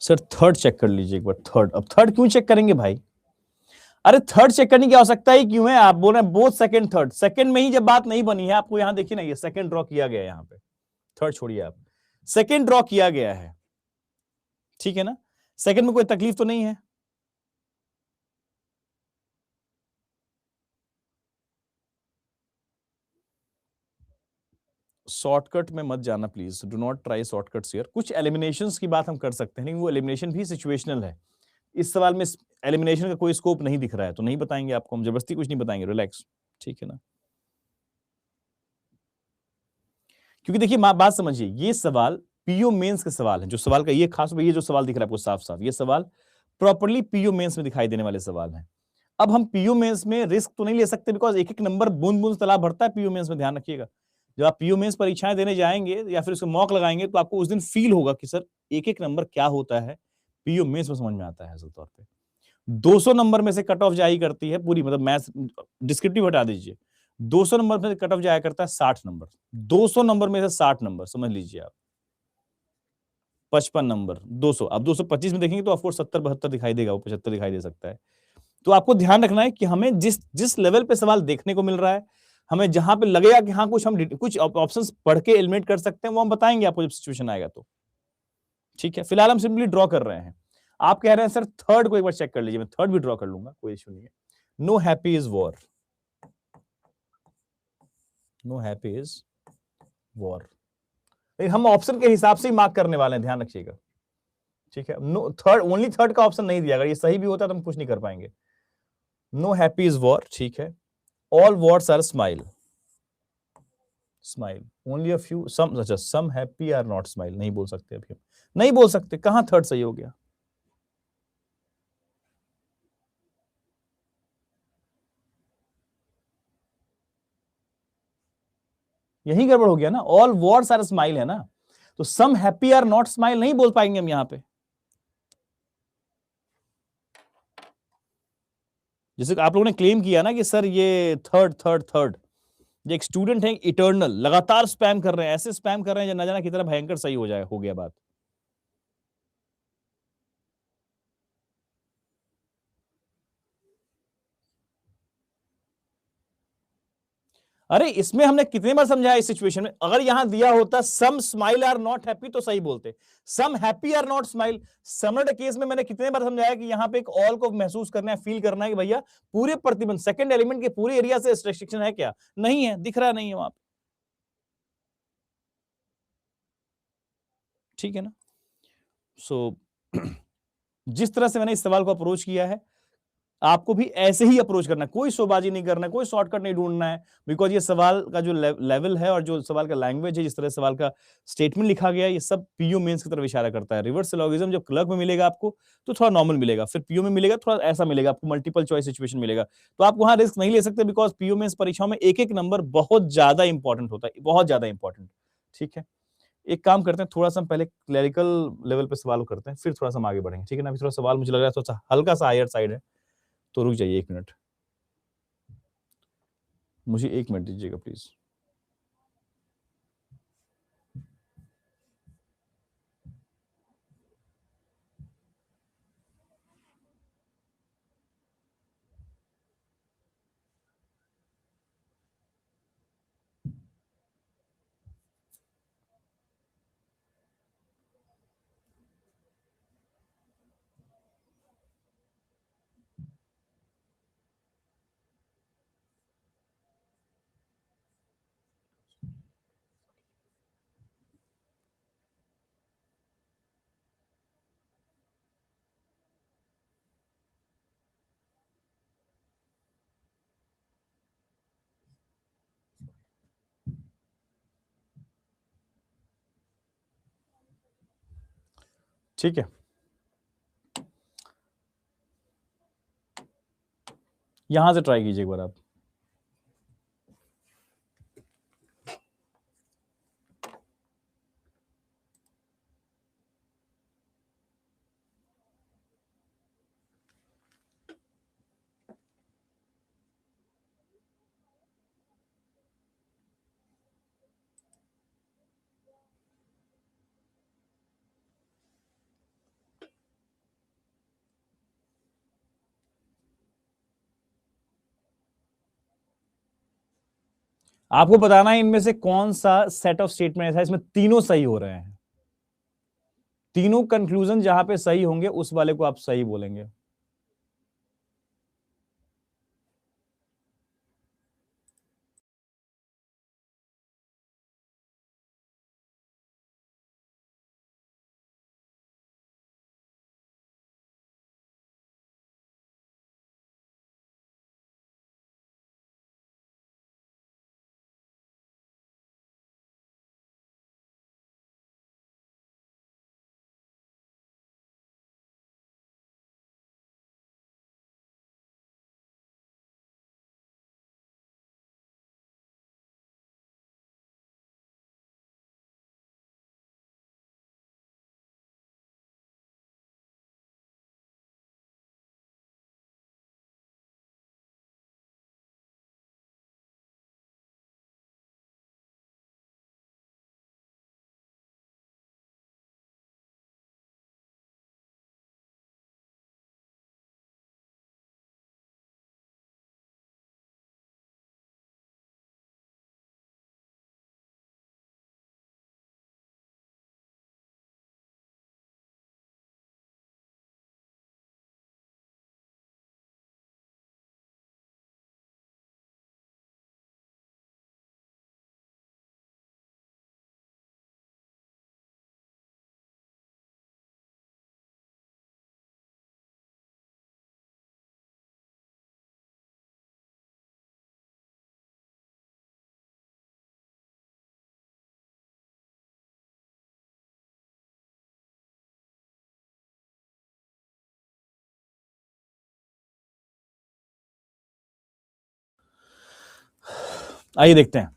Sir third check कर लीजिए एक बार, थर्ड। अब थर्ड क्यों चेक करेंगे भाई, अरे थर्ड चेक करने की आवश्यकता ही क्यों है, आप बोल रहे हैं बोथ सेकंड थर्ड, सेकंड में ही जब बात नहीं बनी है, आपको यहां देखिए ना, ये सेकंड ड्रॉ किया गया है यहाँ पे, थर्ड छोड़िए आप, सेकंड ड्रॉ किया गया है, ठीक है ना। सेकंड में कोई तकलीफ तो नहीं है। शॉर्टकट में मत जाना please, do not try shortcuts here. कुछ एलिमिनेशंस की बात हम कर सकते हैं, लेकिन वो एलिमिनेशन भी सिचुएशनल है। इस सवाल में एलिमिनेशन का कोई स्कोप नहीं दिख रहा है, तो नहीं बताएंगे आपको, हम जबरदस्ती कुछ नहीं बताएंगे, रिलैक्स, ठीक है ना। क्योंकि देखिए बात समझिए, ये सवाल पीओ मेंस के सवाल है, जो सवाल का ये खास, ये जो सवाल दिख रहा है आपको साफ साफ, ये सवाल प्रॉपर्ली पीओ मेंस में दिखाई देने वाले सवाल हैं। अब हम पीओ मेंस में रिस्क तो नहीं ले सकते, बिकॉज एक एक नंबर बूंद बूंद तालाब भरता है पीओ मेंस में, ध्यान रखिएगा। जब आप पीओ मेंस परीक्षाएं देने जाएंगे या फिर उसको मॉक लगाएंगे, तो आपको उस दिन फील होगा कि सर एक एक नंबर क्या होता है, पीओ मेंस में समझ में आता है असल तौर पे। 200 नंबर में से कट ऑफ जारी करती है पूरी, मतलब मैथ्स डिस्क्रिप्टिव हटा दीजिए, 200 नंबर में से कट ऑफ जाया करता है 60 नंबर, 200 नंबर में से 60 नंबर, समझ लीजिए आप। 55 नंबर, 200। अब 225 में देखेंगे तो ऑफकोर्स 70-72 दिखाई देगा, वो 75 दिखाई दे सकता है। तो आपको ध्यान रखना है कि हमें जिस लेवल पे सवाल देखने को मिल रहा है, हमें जहां पे लगेगा कि हाँ कुछ ऑप्शंस पढ़ के एलिमिनेट कर सकते हैं, वो हम बताएंगे आपको जब सिचुएशन आएगा तो। ठीक है, फिलहाल हम सिंपली ड्रॉ कर रहे हैं। आप कह रहे हैं सर थर्ड को एक बार चेक कर लीजिए, मैं थर्ड भी ड्रॉ कर लूंगा, कोई इश्यू नहीं है। No happy is war, no happy is war. लेकिन हम ऑप्शन के हिसाब से ही मार्क करने वाले हैं, ध्यान रखिएगा। ठीक है, नो थर्ड, ओनली थर्ड का ऑप्शन नहीं दिया, अगर ये सही भी होता तो हम कुछ नहीं कर पाएंगे। नो हैप्पी इज वॉर, ठीक है। All wars are smile, smile only a few, some, अच्छा some happy are not smile, नहीं बोल सकते अभी हम, नहीं बोल सकते। कहां थर्ड सही हो गया? यही गड़बड़ हो गया ना, ऑल वॉर्स आर स्माइल है ना, तो सम हैप्पी आर नॉट स्माइल नहीं बोल पाएंगे हम यहां पे। जैसे आप लोगों ने क्लेम किया ना कि सर ये थर्ड थर्ड थर्ड, ये एक स्टूडेंट है इटर्नल, लगातार स्पैम कर रहे हैं, ऐसे स्पैम कर रहे हैं ना जाना कितना भयंकर सही हो जाए, हो गया बात। अरे इसमें हमने कितने बार समझाया इस सिचुएशन में, अगर यहां दिया होता some smile are not happy तो सही बोलते, some happy are not smile. समर्ड केस में मैंने कितने बार समझाया कि यहां पे एक ऑल को महसूस करना है, फील करना है कि भैया पूरे प्रतिबंध सेकंड एलिमेंट के पूरे एरिया से रेस्ट्रिक्शन है क्या? नहीं है, दिख रहा नहीं है वहां पे। ठीक है ना? सो जिस तरह से मैंने इस सवाल को अप्रोच किया है, आपको भी ऐसे ही अप्रोच करना है, कोई शोबाजी नहीं करना है, कोई शॉर्टकट नहीं ढूंढना है। बिकॉज ये सवाल का जो लेवल है और जो सवाल का लैंग्वेज है, जिस तरह सवाल का स्टेटमेंट लिखा गया है, ये सब पीयू मेंस की तरफ इशारा करता है। रिवर्स सिलोगिज्म जब क्लर्क में मिलेगा आपको तो थोड़ा नॉर्मल मिलेगा, फिर पीयू में मिलेगा थोड़ा ऐसा मिलेगा, आपको मल्टीपल चॉइस सिचुएशन मिलेगा। तो आप वहां रिस्क नहीं ले सकते, बिकॉज पीयू मेंस परीक्षाओं में एक एक नंबर बहुत ज्यादा इंपॉर्टेंट होता है, बहुत ज्यादा इंपॉर्टेंट। ठीक है, एक काम करते हैं, थोड़ा सा हम पहले क्लरिकल लेवल पे सवाल करते हैं, फिर थोड़ा सा हम आगे बढ़ेंगे। ठीक है ना? अभी थोड़ा सवाल मुझे लग रहा है थोड़ा सा हल्का सा हायर साइड है, तो रुक जाइए 1 मिनट, मुझे 1 मिनट दीजिएगा प्लीज। ठीक है, यहां से ट्राई कीजिए एक बार आप। आपको बताना है इनमें से कौन सा सेट ऑफ स्टेटमेंट ऐसा है इसमें तीनों सही हो रहे हैं, तीनों कंक्लूजन जहां पे सही होंगे उस वाले को आप सही बोलेंगे। आइए देखते हैं।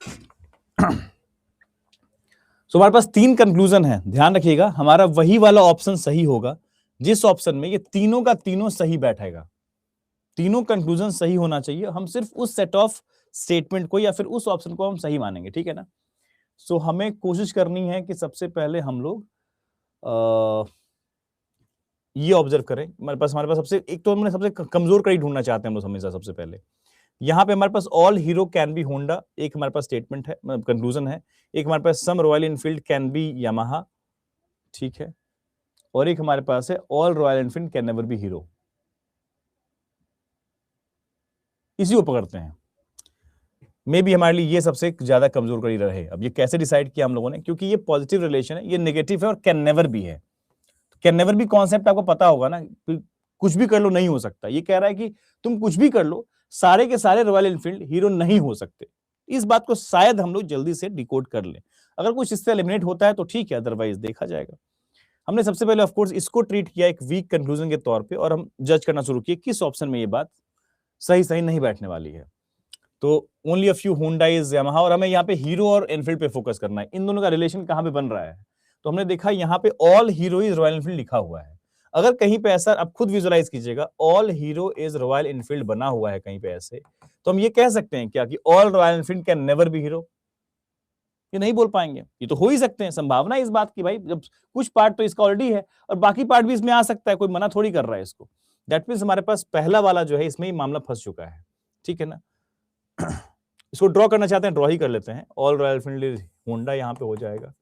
सो हमारे पास 3 कंक्लूजन है, ध्यान रखिएगा हमारा वही वाला ऑप्शन सही होगा जिस ऑप्शन में ये तीनों का तीनों सही बैठेगा। तीनों कंक्लूजन सही होना चाहिए, हम सिर्फ उस सेट ऑफ स्टेटमेंट को या फिर उस ऑप्शन को हम सही मानेंगे, ठीक है ना। सो हमें कोशिश करनी है कि सबसे पहले हम लोग ये ऑब्जर्व करें, हमारे पास सबसे एक तो हमने सबसे कमजोर कड़ी ढूंढना चाहते हैं हम लोग हमेशा। सबसे पहले यहां पे हमारे पास all hero can be Honda एक हमारे पास स्टेटमेंट है, मतलब कंक्लूजन है। एक हमारे पास some Royal Enfield can be Yamaha, ठीक है। और एक हमारे पास है all Royal Enfield can never be Hero. इसी को पकड़ते हैं, मे बी हमारे लिए ये सबसे ज्यादा कमजोर कड़ी रहे। अब ये कैसे डिसाइड किया हम लोगों ने, क्योंकि ये पॉजिटिव रिलेशन है, ये नेगेटिव है और कैन नेवर भी है। कैन नेवर भी कॉन्सेप्ट आपको पता होगा ना, कुछ भी कर लो नहीं हो सकता। ये कह रहा है कि तुम कुछ भी कर लो, सारे के सारे रॉयल एनफील्ड हीरो नहीं हो सकते। इस बात को शायद हम लोग जल्दी से डिकोड कर लें। अगर कुछ इससे एलिमिनेट होता है तो ठीक है, अदरवाइज देखा जाएगा। हमने सबसे पहले ऑफ कोर्स इसको ट्रीट किया एक वीक कंक्लूजन के तौर पे, और हम जज करना शुरू किए किस ऑप्शन में ये बात सही सही नहीं बैठने वाली है। तो only a few Honda is Yamaha, और हमें यहाँ पे हीरो और एनफील्ड पे फोकस करना है। इन दोनों का रिलेशन कहां पे बन रहा है, तो हमने देखा यहाँ पे all hero is royal Enfield लिखा हुआ है। अगर कहीं पे ऐसा, अब खुद विजुअलाइज कीजिएगा, all hero is royal Enfield बना हुआ है कहीं पे ऐसे, तो हम ये कह सकते हैं क्या कि all Royal Enfield can never be hero? ये नहीं बोल पाएंगे। ये तो हो ही सकते हैं, संभावना है इस बात की भाई, जब कुछ पार्ट तो इसका ऑलरेडी है और बाकी पार्ट भी इसमें आ सकता है, कोई मना थोड़ी कर रहा है इसको। दैट मीन्स हमारे पास पहला वाला जो है इसमें ही मामला फंस चुका है, ठीक है ना। इसको ड्रॉ करना चाहते हैं, ड्रॉ ही कर लेते हैं। ऑल रॉयल एनफील्ड होंडा यहाँ पे हो जाएगा,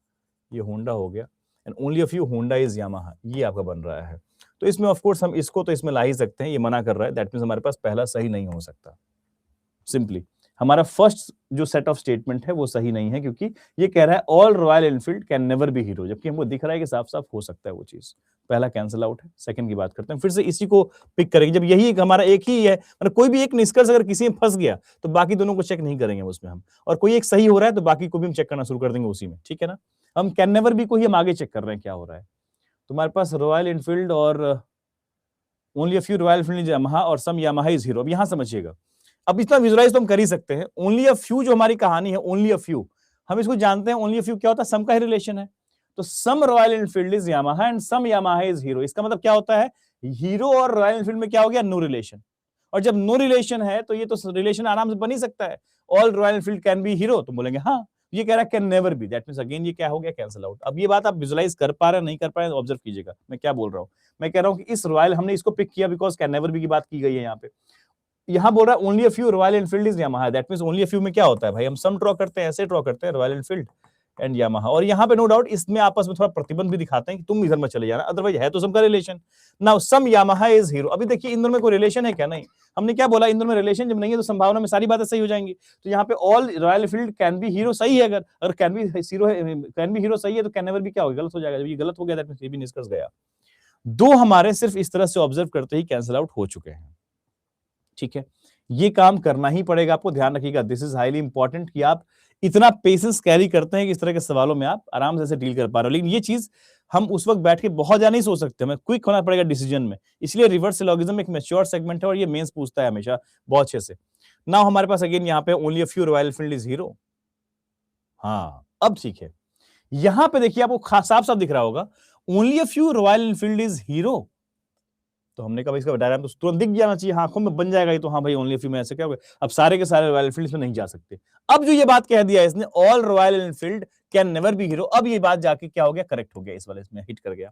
ये होंडा हो गया, and only a few Honda is Yamaha, ये आपका बन रहा है। तो इसमें ऑफ कोर्स हम इसको तो इसमें ला ही सकते हैं, ये मना कर रहा है, दैट मीन्स हमारे पास पहला सही नहीं हो सकता। सिंपली हमारा फर्स्ट जो सेट ऑफ स्टेटमेंट है वो सही नहीं है, क्योंकि ये कह रहा है all Royal Enfield can never be hero, जबकि हमको दिख रहा है कि साफ साफ हो सकता है वो चीज। पहला कैंसिल आउट है। सेकंड की बात करते हैं, फिर से इसी को पिक करेंगे। जब यही हमारा एक ही है, मतलब कोई भी एक निष्कर्ष अगर किसी में फंस गया तो बाकी दोनों को चेक नहीं करेंगे उसमें हम, और कोई एक सही हो रहा है तो बाकी को भी हम चेक करना शुरू कर देंगे उसी में, ठीक है ना। हम कैन नेवर बी को ही हम आगे चेक कर रहे हैं क्या हो रहा है। तो हमारे पास रॉयल एनफील्ड और only a few royal Enfield Yamaha और सम यामाहा इज हीरो। अब यहां समझिएगा, अब इतना विजुअलाइज तो हम कर ही सकते हैं। ओनली अ फ्यू जो हमारी कहानी है, ओनली अ फ्यू, हम इसको जानते हैं। ओनली अ फ्यू क्या होता है, सम का ही रिलेशन है। तो some Royal Enfield is Yamaha and some Yamaha is Hero. इसका मतलब क्या होता है, हीरो और रॉयल एनफील्ड में क्या हो गया, नो रिलेशन। और जब नो रिलेशन है तो ये तो रिलेशन आराम से बन ही सकता है। All Royal Enfield can B hero, तो बोलेंगे हाँ। ये कह रहा है can never B, that means again ये क्या हो गया, कैंसिल आउट। अब ये बात आप विजुअलाइज कर पा रहे हैं नहीं कर पा रहे हैं, ऑब्जर्व कीजिएगा मैं क्या बोल रहा हूं। मैं कह रहा हूं कि इस रॉयल, हमने इसको पिक किया बिकॉज कैन नेवर बी की बात की गई है यहाँ पे। यहां बोल रहा है only a few royal Enfield is Yamaha, that means only a few में क्या होता है भाई, हम सम ड्रॉ करते हैं, ऐसे ड्रॉ करते हैं रॉयल एनफील्ड एंड यामाहा। और यहाँ पे नो डाउट इसमें आपस में थोड़ा प्रतिबंध भी दिखाते हैं कि तुम इधर में चले जाना, अदरवाइज है तो सम का relation. Now some Yamaha is Hero, अभी देखिए इन दोनों में कोई रिलेशन है क्या, नहीं। हमने क्या बोला, इन दोनों में रिलेशन जब नहीं है तो संभावना में सारी बातें सही हो जाएंगी। तो यहाँ पे all Royal Enfield can B hero सही है, अगर कैन बी हीरो है, कैन बी हीरो सही है, तो कैन नेवर भी क्या होगा, गलत हो जाएगा। जब ये गलत हो गया दैट मींस ये भी निष्कर्ष गया। दो हमारे सिर्फ इस तरह से ऑब्जर्व करते ही कैंसिल आउट हो चुके हैं, ठीक है। ये काम करना ही पड़ेगा आपको, ध्यान रखिएगा, दिस इज हाईली इंपॉर्टेंट कि आप इतना पेशेंस कैरी करते हैं कि इस तरह के सवालों में आप आराम से डील कर पा रहे हो। लेकिन ये चीज हम उस वक्त बैठ के बहुत ज्यादा नहीं सोच सकते, हमें क्विक होना पड़ेगा डिसीजन में। इसलिए रिवर्स सिलोगिज्म एक मैच्योर सेगमेंट है और ये मेंस पूछता है हमेशा बहुत अच्छे से। नाउ हमारे पास अगेन यहाँ पे only a few royal Enfield is hero. हाँ अब ठीक है, यहां पे देखिए आपको साफ साफ दिख रहा होगा only a few royal Enfield is hero. तो हमने कहा इसका डायग्राम तो तुरंत दिख जाना चाहिए, आंखों में बन जाएगा ये तो, हाँ भाई ओनली फ्यू में ऐसे क्या हो गया, अब सारे के सारे रॉयल एनफील्ड में नहीं जा सकते। अब जो ये बात कह दिया इसने, all Royal Enfield can never be hero, अब ये बात जाके क्या हो गया, करेक्ट हो गया, इस वाले इसमें हिट कर गया।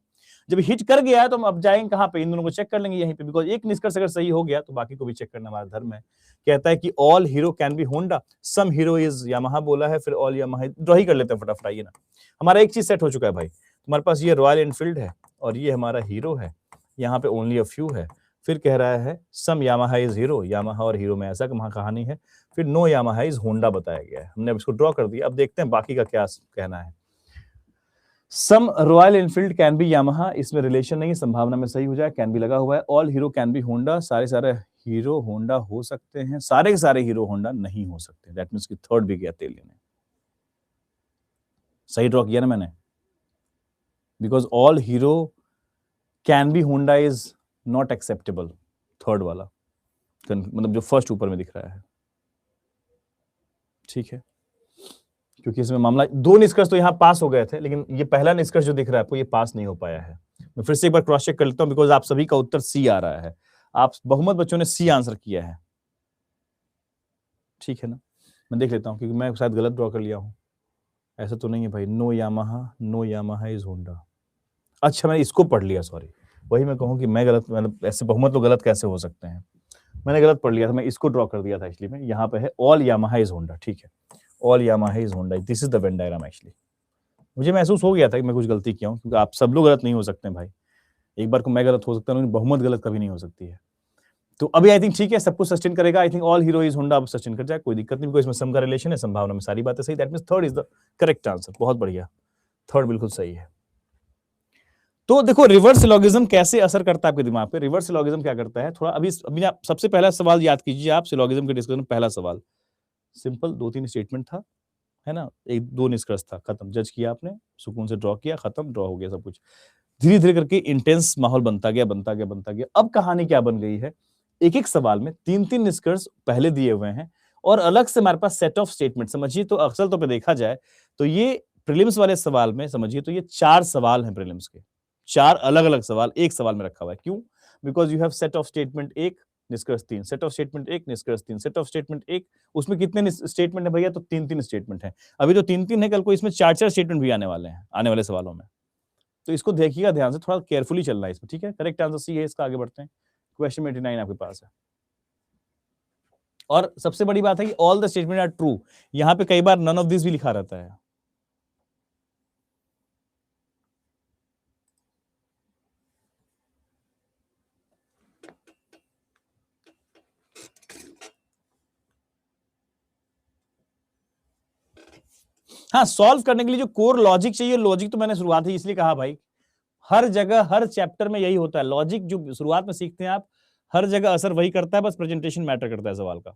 जब हिट कर गया तो हम अब जाएंगे कहां पे, इन दोनों को चेक कर लेंगे यहीं पे, बिकॉज एक निष्कर्ष अगर सही हो गया तो बाकी को भी चेक करना हमारा धर्म है। कहता है कि all hero can be Honda, some Hero is Yamaha बोला है, फिर ऑल यामाहा, ड्रॉ ही कर लेते हैं फटाफट, आइए ना। हमारा एक चीज सेट हो चुका है भाई, हमारे पास ये रॉयल एनफील्ड है और ये हमारा हीरो है, यहाँ पे ओनली अ फ्यू है, फिर कह रहा है सम यामाहा इज हीरो, यामाहा और हीरो में ऐसा वहां कहानी है, फिर नो यामाहा इज होंडा बताया गया है। हमने अब इसको ड्रॉ कर दिया, अब देखते हैं बाकी का क्या कहना है। Some Royal Enfield can be Yamaha, इसमें रिलेशन नहीं, संभावना में सही हो जाए, कैन बी लगा हुआ है। All hero can be Honda, सारे सारे हीरो होंडा हो सकते हैं, सारे के सारे हीरो होंडा नहीं हो सकते, दैट मींस कि थर्ड भी गया तेल लेने। सही ड्रॉ किया ना मैंने, because all hero can be Honda is not acceptable, third वाला, मतलब जो फर्स्ट ऊपर में दिख रहा है, ठीक है, क्योंकि इसमें मामला 2 निष्कर्ष तो यहाँ पास हो गए थे, लेकिन ये पहला निष्कर्ष जो दिख रहा है आपको, ये पास नहीं हो पाया है। मैं फिर से एक बार क्रॉस चेक कर लेता हूँ, बिकॉज आप सभी का उत्तर सी आ रहा है। आप बहुमत बच्चों ने सी आंसर किया है, ठीक है ना। मैं देख लेता हूँ, क्योंकि मैं शायद गलत ड्रॉ कर लिया हूँ। ऐसा तो नहीं है भाई, नो यामाहा इज होंडा। अच्छा, मैंने इसको पढ़ लिया, सॉरी। वही मैं कहूँ कि मैं गलत, मतलब ऐसे बहुमत तो गलत कैसे हो सकते हैं, मैंने गलत पढ़ लिया था। मैं इसको ड्रॉ कर दिया था एक्चुअली में। यहाँ पे है ऑल यामाहा इज होंडा, ठीक है, all Yamaha is Honda, this is the Venn diagram. Actually मुझे महसूस हो गया था कि मैं कुछ गलती किया हूँ, क्योंकि आप सब लोग गलत नहीं हो सकते हैं भाई। एक बार को मैं गलत हो सकता हूँ, लेकिन बहुमत गलत कभी नहीं हो सकती है। तो अभी आई थिंक ठीक है, सब कुछ सस्टेन करेगा। I think all hero is Honda अब सस्टेन कर जाए, कोई दिक्कत नहीं, कोई इसमें सम का रिलेशन है, संभावना में सारी बातें सही। That means third is the correct answer. बहुत बढ़िया, थर्ड बिल्कुल सही है। तो देखो, रिवर्स सिलोगिज्म कैसे असर करता है आपके दिमाग पे। रिवर्स सिलोगिज्म क्या करता है, थोड़ा अभी आप सबसे पहला सवाल याद कीजिए आप सिलोगिज्म के डिस्कशन में। पहला सवाल सिंपल 2-3 स्टेटमेंट था, है ना, 1-2 निष्कर्ष था, खत्म। जज किया आपने, सुकून से ड्रॉ किया, खत्म, ड्रॉ हो गया सब कुछ। धीरे धीरे करके इंटेंस माहौल बनता गया। अब कहानी क्या बन गई है, एक एक सवाल में 3-3 निष्कर्ष पहले दिए हुए हैं, और अलग से हमारे पास सेट ऑफ स्टेटमेंट। समझिए, तो अक्सर तो पे देखा जाए तो ये प्रीलिम्स वाले सवाल में समझिए तो ये 4 सवाल हैं प्रीलिम्स के। 4 अलग अलग सवाल एक सवाल में रखा हुआ है। क्यों? Because you have set of statement 1 निष्कर्ष 3, सेट ऑफ स्टेटमेंट 1 निष्कर्ष 3, सेट ऑफ स्टेटमेंट 1। उसमें कितने स्टेटमेंट है भैया? तो 3-3 स्टेटमेंट है। अभी तो 3-3 है, कल को इसमें 4-4 स्टेटमेंट भी आने वाले हैं आने वाले सवालों में। तो इसको देखिएगा ध्यान से, थोड़ा केयरफुली चलना है इसमें, ठीक है। करेक्ट आंसर सी है इसका। आगे बढ़ते हैं, क्वेश्चन 89 आपके पास है। और सबसे बड़ी बात है कि all the statement are true. यहां पे कई बार नन ऑफ दिस भी लिखा रहता है। हाँ, सॉल्व करने के लिए जो कोर लॉजिक चाहिए, लॉजिक तो मैंने शुरुआत ही इसलिए कहा भाई, हर जगह हर चैप्टर में यही होता है। लॉजिक जो शुरुआत में सीखते हैं आप, हर जगह असर वही करता है, बस प्रेजेंटेशन मैटर करता है सवाल का।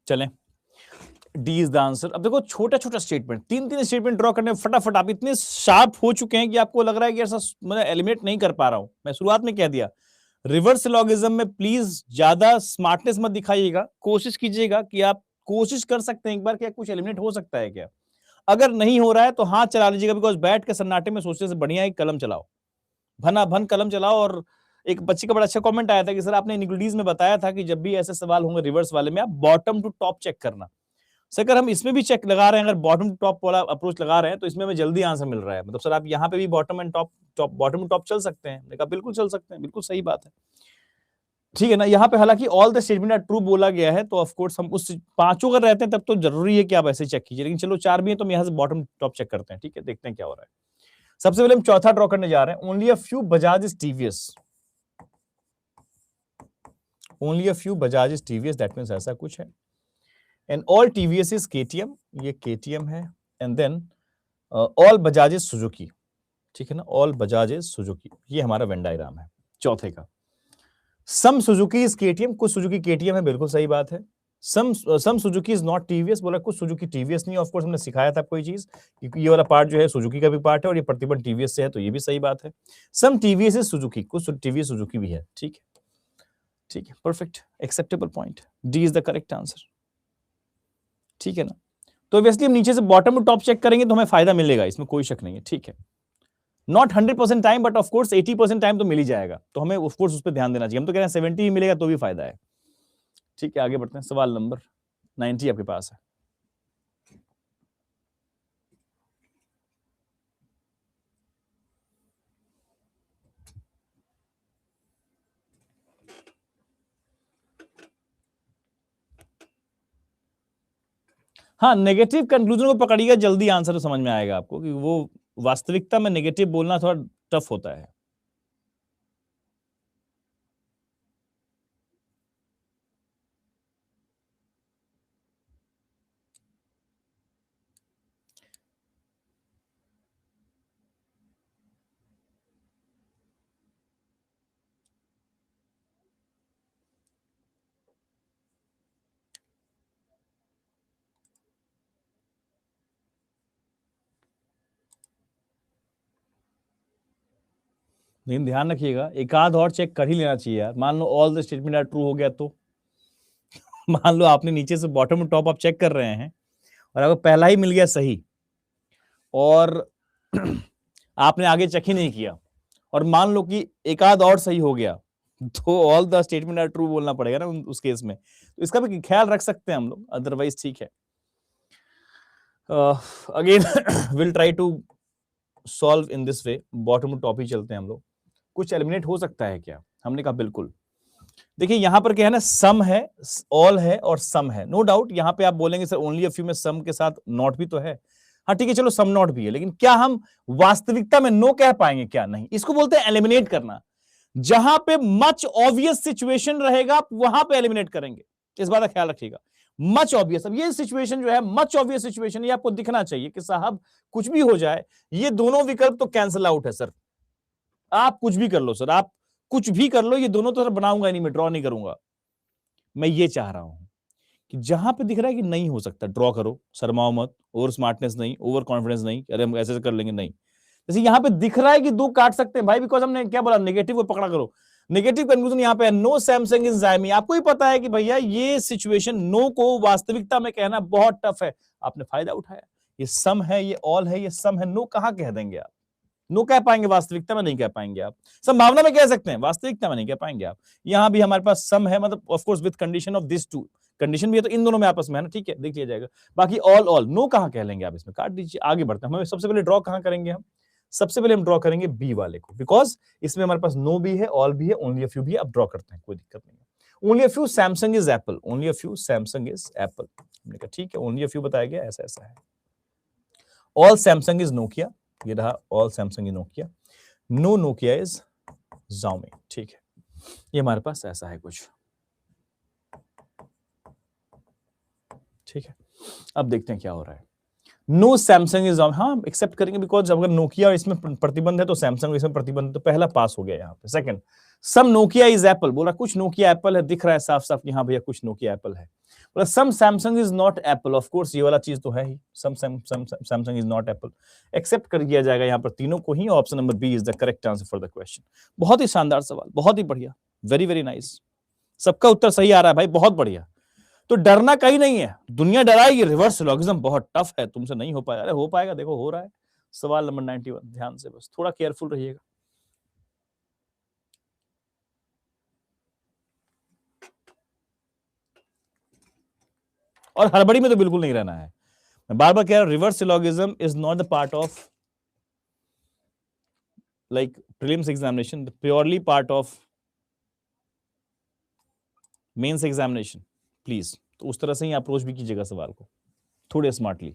चलें, डी इज द आंसर। अब देखो, छोटा छोटा स्टेटमेंट, 3-3 स्टेटमेंट ड्रॉ करने फटाफट आप इतने शार्प हो चुके हैं कि आपको लग रहा है कि ऐसा मैं एलिमिनेट नहीं कर पा रहा हूं। मैं शुरुआत में कह दिया, रिवर्स लॉगिज्म में प्लीज ज्यादा स्मार्टनेस मत दिखाइएगा, कोशिश कीजिएगा कि आप कोशिश कर सकते हैं एक बार, क्या कुछ एलिमिनेट हो सकता है क्या। अगर नहीं हो रहा है तो हाथ चला लीजिएगा, बिकॉज बैठ के सन्नाटे में सोचने से बढ़िया एक कलम चलाओ, भना भन कलम चलाओ। और एक बच्चे का बड़ा अच्छा कमेंट आया था कि सर आपने इनग्रीडियंट्स में बताया था कि जब भी ऐसे सवाल होंगे रिवर्स वाले में आप बॉटम टू टॉप चेक करना। सर अगर हम इसमें भी चेक लगा रहे हैं, अगर बॉटम टू टॉप वाला अप्रोच लगा रहे हैं तो इसमें हमें जल्दी आंसर मिल रहा है, मतलब सर आप यहाँ पे भी bottom and top top bottom to top चल सकते हैं। मैंने कहा बिल्कुल चल सकते हैं, बिल्कुल सही बात है, ठीक है ना। यहाँ पे हालांकि all the statement are true बोला गया है, तो ऑफ कोर्स हम उस पांचों अगर रहते हैं तब तो जरूरी है कि आप ऐसे चेक कीजिए, लेकिन चलो चार भी है तो हम यहाँ से बॉटम टॉप चेक करते हैं, ठीक है, देखते हैं क्या हो रहा है। सबसे पहले हम चौथा ड्रॉ करने जा रहे हैं, only a few Bajaj is TVS, only a few Bajaj is TVS, that means ऐसा कुछ है। And all TVS is KTM, ये केटीएम है। And then all Bajaj is Suzuki, ठीक है ना, ऑल बजाज इज सुजुकी, ये हमारा वेन डायग्राम है चौथे का। सम सुजुकी इज केटीएम, कुछ सुजुकी केटीएम है, बिल्कुल सही बात है। सम सुजुकी इज नॉट टीवीएस, बोला कुछ सुजुकी टीवीएस नहीं। ऑफ कोर्स हमने सिखाया था कोई चीज, क्योंकि ये वाला पार्ट जो है सुजुकी का भी पार्ट है और ये प्रतिबंध टीवीएस से है, तो ये भी सही बात है। सम टीवीएस इज सुजुकी, कुछ टीवीएस सुजुकी भी है, ठीक है, ठीक है, perfect, acceptable point, D is the correct answer, ठीक है ना। तो ऑब्वियसली हम नीचे से बॉटम टू टॉप चेक करेंगे तो हमें फायदा मिलेगा, इसमें कोई शक नहीं है, ठीक है। Not 100% time, but of course 80% time तो मिल ही जाएगा, तो हमें ऑफ कोर्स उस पर ध्यान देना चाहिए। हम तो कह रहे हैं 70 ही मिलेगा तो भी फायदा है, ठीक है। आगे बढ़ते हैं, सवाल नंबर 90 आपके पास है। हाँ, नेगेटिव कंक्लूजन को पकड़िएगा, जल्दी आंसर तो समझ में आएगा आपको, कि वो वास्तविकता में नेगेटिव बोलना थोड़ा टफ होता है। लेकिन ध्यान रखिएगा, एक आध और चेक कर ही लेना चाहिए यार। मान लो all the statement are true हो गया तो मान लो आपने नीचे से बॉटम टू टॉप आप चेक कर रहे हैं और आपको पहला ही मिल गया सही, और आपने आगे चेक ही नहीं किया, और मान लो कि एक आध और सही हो गया, तो all the statement are true बोलना पड़ेगा ना उस केस में। तो इसका भी ख्याल रख सकते हैं हम लोग, अदरवाइज ठीक है। Again will try to solve in this way, bottom to top ही चलते हैं हम लोग। कुछ एलिमिनेट हो सकता है क्या, हमने कहा बिल्कुल। देखिए यहां पर क्या है ना, सम है, ऑल है और सम है, नो डाउट। यहां पे आप बोलेंगे सर ओनली अ फ्यू में सम के साथ नॉट भी तो है, हाँ ठीक है, चलो सम नॉट भी है, लेकिन क्या हम वास्तविकता में नो कह पाएंगे क्या? नहीं, इसको बोलते हैं एलिमिनेट करना। जहां पे मच ऑब्वियस सिचुएशन रहेगा आप वहां पे एलिमिनेट करेंगे, इस बात का ख्याल रखिएगा। मच ऑब्वियस, अब ये सिचुएशन जो है मच ऑब्वियस सिचुएशन, ये आपको दिखना चाहिए कि साहब कुछ भी हो जाए ये दोनों विकल्प तो कैंसिल आउट है सर। आप कुछ भी कर लो सर, आप कुछ भी कर लो, ये दोनों तो सर बनाऊंगा नहीं, मैं ड्रॉ नहीं करूंगा। मैं ये चाह रहा हूं कि जहां पे दिख रहा है कि नहीं हो सकता, ड्रॉ करो, शर्माओ मत, ओवर स्मार्टनेस नहीं, ओवर कॉन्फिडेंस नहीं, अरे हम ऐसे कर लेंगे, नहीं। जैसे यहां पे दिख रहा है कि दो काट सकते हैं भाई, बिकॉज हमने क्या बोला, नेगेटिव को पकड़ा करो। नेगेटिव कंक्लूजन यहां पे है, नो सैमसंग इन Xiaomi। आपको ही पता है कि भैया ये सिचुएशन नो को वास्तविकता में कहना बहुत टफ है, आपने फायदा उठाया। ये सम है, ये ऑल है, ये सम है, नो कहां कह देंगे आप? नो कह पाएंगे, वास्तविकता में नहीं कह पाएंगे आप। संभावना में कह सकते हैं, वास्तविकता में नहीं कह पाएंगे आप। यहां भी हमारे पास सम है, मतलब of course with condition of this two, condition भी है तो इन दोनों में आपस में है ना, ठीक है, देख लिया जाएगा। बाकी ऑल ऑल नो कहां कह लेंगे आप, इसमें काट दीजिए। आगे बढ़ते हैं, हमें सबसे पहले ड्रॉ कहां करेंगे हम? सबसे पहले हम ड्रॉ करेंगे बी वाले को, बिकॉज इसमें हमारे पास नो भी है, ऑल भी है, ओनली अ फ्यू भी है। अब ड्रॉ करते हैं, कोई दिक्कत नहीं है। Only a few Samsung is Apple, only a few Samsung is Apple. हमने कहा ठीक है, ओनली अ फ्यू बताया गया, ऐसा ऐसा है। ऑल सैमसंग इज नोकिया, ये रहा all Samsung is Nokia. No Nokia is Xiaomi, ठीक है। ये हमारे पास ऐसा है कुछ, ठीक है। अब देखते हैं क्या हो रहा है। नो सैमसंग इज, हाँ एक्सेप्ट करेंगे, बिकॉज अगर नोकिया इसमें प्रतिबंध है तो सैमसंग इसमें प्रतिबंध है, तो पहला पास हो गया यहाँ पे। Second, some Nokia is Apple, बोला कुछ नोकिया एप्पल है, दिख रहा है साफ साफ यहाँ भैया कुछ नोकिया एप्पल है। बोला some Samsung is not Apple, of course ये वाला चीज तो है ही, some Samsung is not Apple. Accept कर दिया जाएगा यहाँ पर तीनों को ही, option number B is the correct answer for the question. बहुत ही शानदार सवाल, बहुत ही बढ़िया, वेरी वेरी नाइस, सबका उत्तर सही आ रहा है भाई, बहुत बढ़िया। तो डरना कहीं नहीं है, दुनिया डराएगी, रिवर्स सिलोगिज्म बहुत टफ है, तुमसे नहीं हो पाएगा। अरे हो पाएगा, देखो हो रहा है। सवाल नंबर 91, ध्यान से बस थोड़ा केयरफुल रहिएगा। और हड़बड़ी में तो बिल्कुल नहीं रहना है, मैं बार बार कह रहा हूं, reverse syllogism is not the part of like prelims examination, purely part of mains examination, please. तो उस तरह से ही अप्रोच भी कीजिएगा सवाल को, थोड़े स्मार्टली।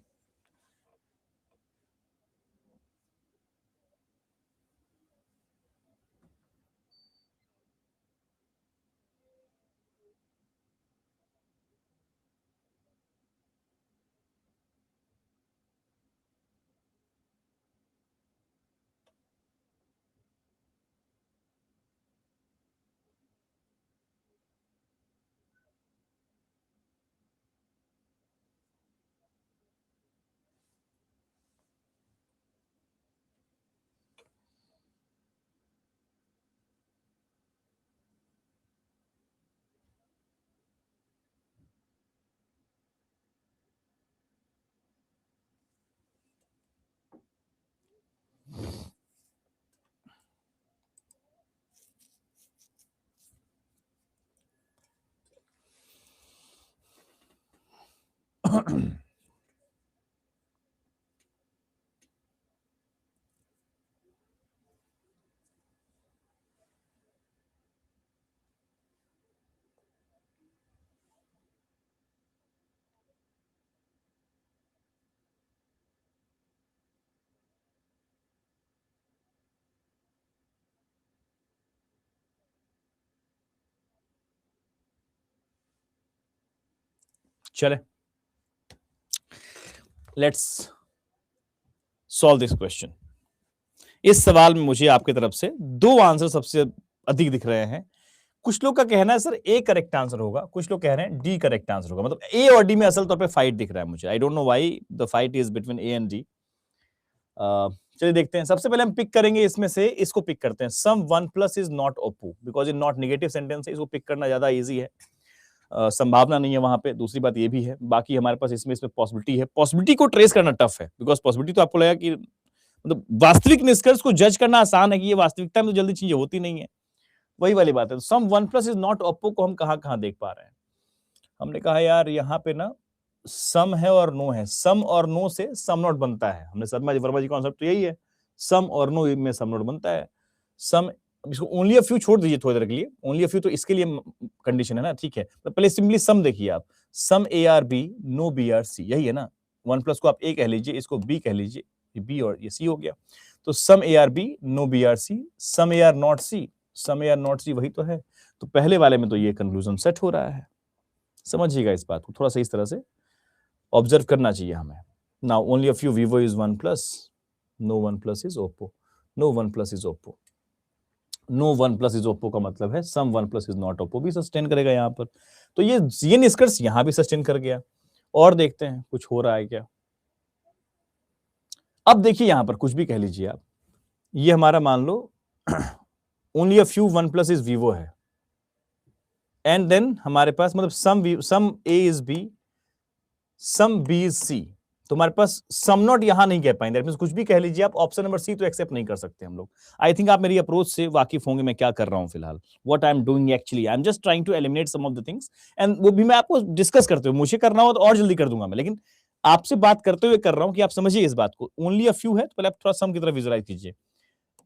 चले, लेट्स सॉल्व दिस क्वेश्चन। इस सवाल में मुझे आपकी तरफ से दो आंसर सबसे अधिक दिख रहे हैं। कुछ लोग का कहना है सर ए करेक्ट आंसर होगा, कुछ लोग कह रहे हैं डी करेक्ट आंसर होगा। मतलब ए और डी में असल तौर पे फाइट दिख रहा है मुझे। I don't know why the fight is between A and D. चलिए देखते हैं। सबसे पहले हम पिक करेंगे इसमें से, इसको पिक करते हैं, सम 1 plus is not Oppo, because in not negative sentence है, इसको पिक करना ज्यादा इजी है। संभावना नहीं है वहां पे, दूसरी बात ये भी है। बाकी हमारे पास इसमें पॉसिबिलिटी है, पॉसिबिलिटी को ट्रेस करना टफ है, बिकॉज पॉसिबिलिटी तो आपको लगेगा कि मतलब वास्तविक निष्कर्ष को जज करना आसान है कि ये वास्तविकता में तो जल्दी चीजें होती नहीं है, वही वाली बात है। तो सम 1 प्लस इज नॉट ओपो को हम कहां कहां देख पा रहे हैं? हमने कहा यार यहाँ पे ना सम है और नो है, सम और नो से सम नॉट बनता है। हमने शर्मा जी वर्मा जी कॉन्सेप्ट यही है, सम और नो में सम नॉट बनता है। सम, इसको ओनली अ फ्यू छोड़ दीजिए थोड़ी देर के लिए, ओनली अ फ्यू तो इसके लिए कंडीशन है ना, ठीक है। तो पहले सिंपली सम देखिए आप, some A are B no B are C, यही है ना। 1 प्लस को आप ए कह लीजिए, इसको बी कह लीजिए, ये बी और ये सी हो गया। तो some A are B no B are C, some A are not C, some A are not C, वही तो है। तो पहले वाले में तो ये कंक्लूजन सेट हो रहा है। समझिएगा इस बात को थोड़ा सा, इस तरह से ऑब्जर्व करना चाहिए हमें। Now only a few vivo is 1 plus, no 1 plus is Oppo, no 1 plus is Oppo, no 1 plus is Oppo का मतलब है some 1 plus is not Oppo भी सस्टेन करेगा यहाँ पर। तो ये निष्कर्ष यहाँ भी सस्टेन कर गया। और देखते हैं कुछ हो रहा है क्या। अब देखिए यहां पर कुछ भी कह लीजिए आप, ये हमारा मान लो only a few 1 plus is vivo है, एंड देन हमारे पास मतलब some A is B, some B is C. तो हमारे पास सम नॉट यहां नहीं कह पाएंगे, कुछ भी कह लीजिए आप, ऑप्शन नंबर सी तो एक्सेप्ट नहीं कर सकते हम लोग। आई थिंक आप मेरी अप्रोच से वाकिफ होंगे मैं क्या कर रहा हूं फिलहाल, what I am doing actually, I am just trying to eliminate some of the things, and वो भी मैं आपको डिस्कस करते हुए, मुझे करना हो तो और जल्दी कर दूंगा मैं, लेकिन आपसे बात करते हुए कर रहा हूं कि आप समझिए इस बात को। ओनली अ फ्यू है तो पहले आप थोड़ा सम की तरफ विजुअलाइज कीजिए।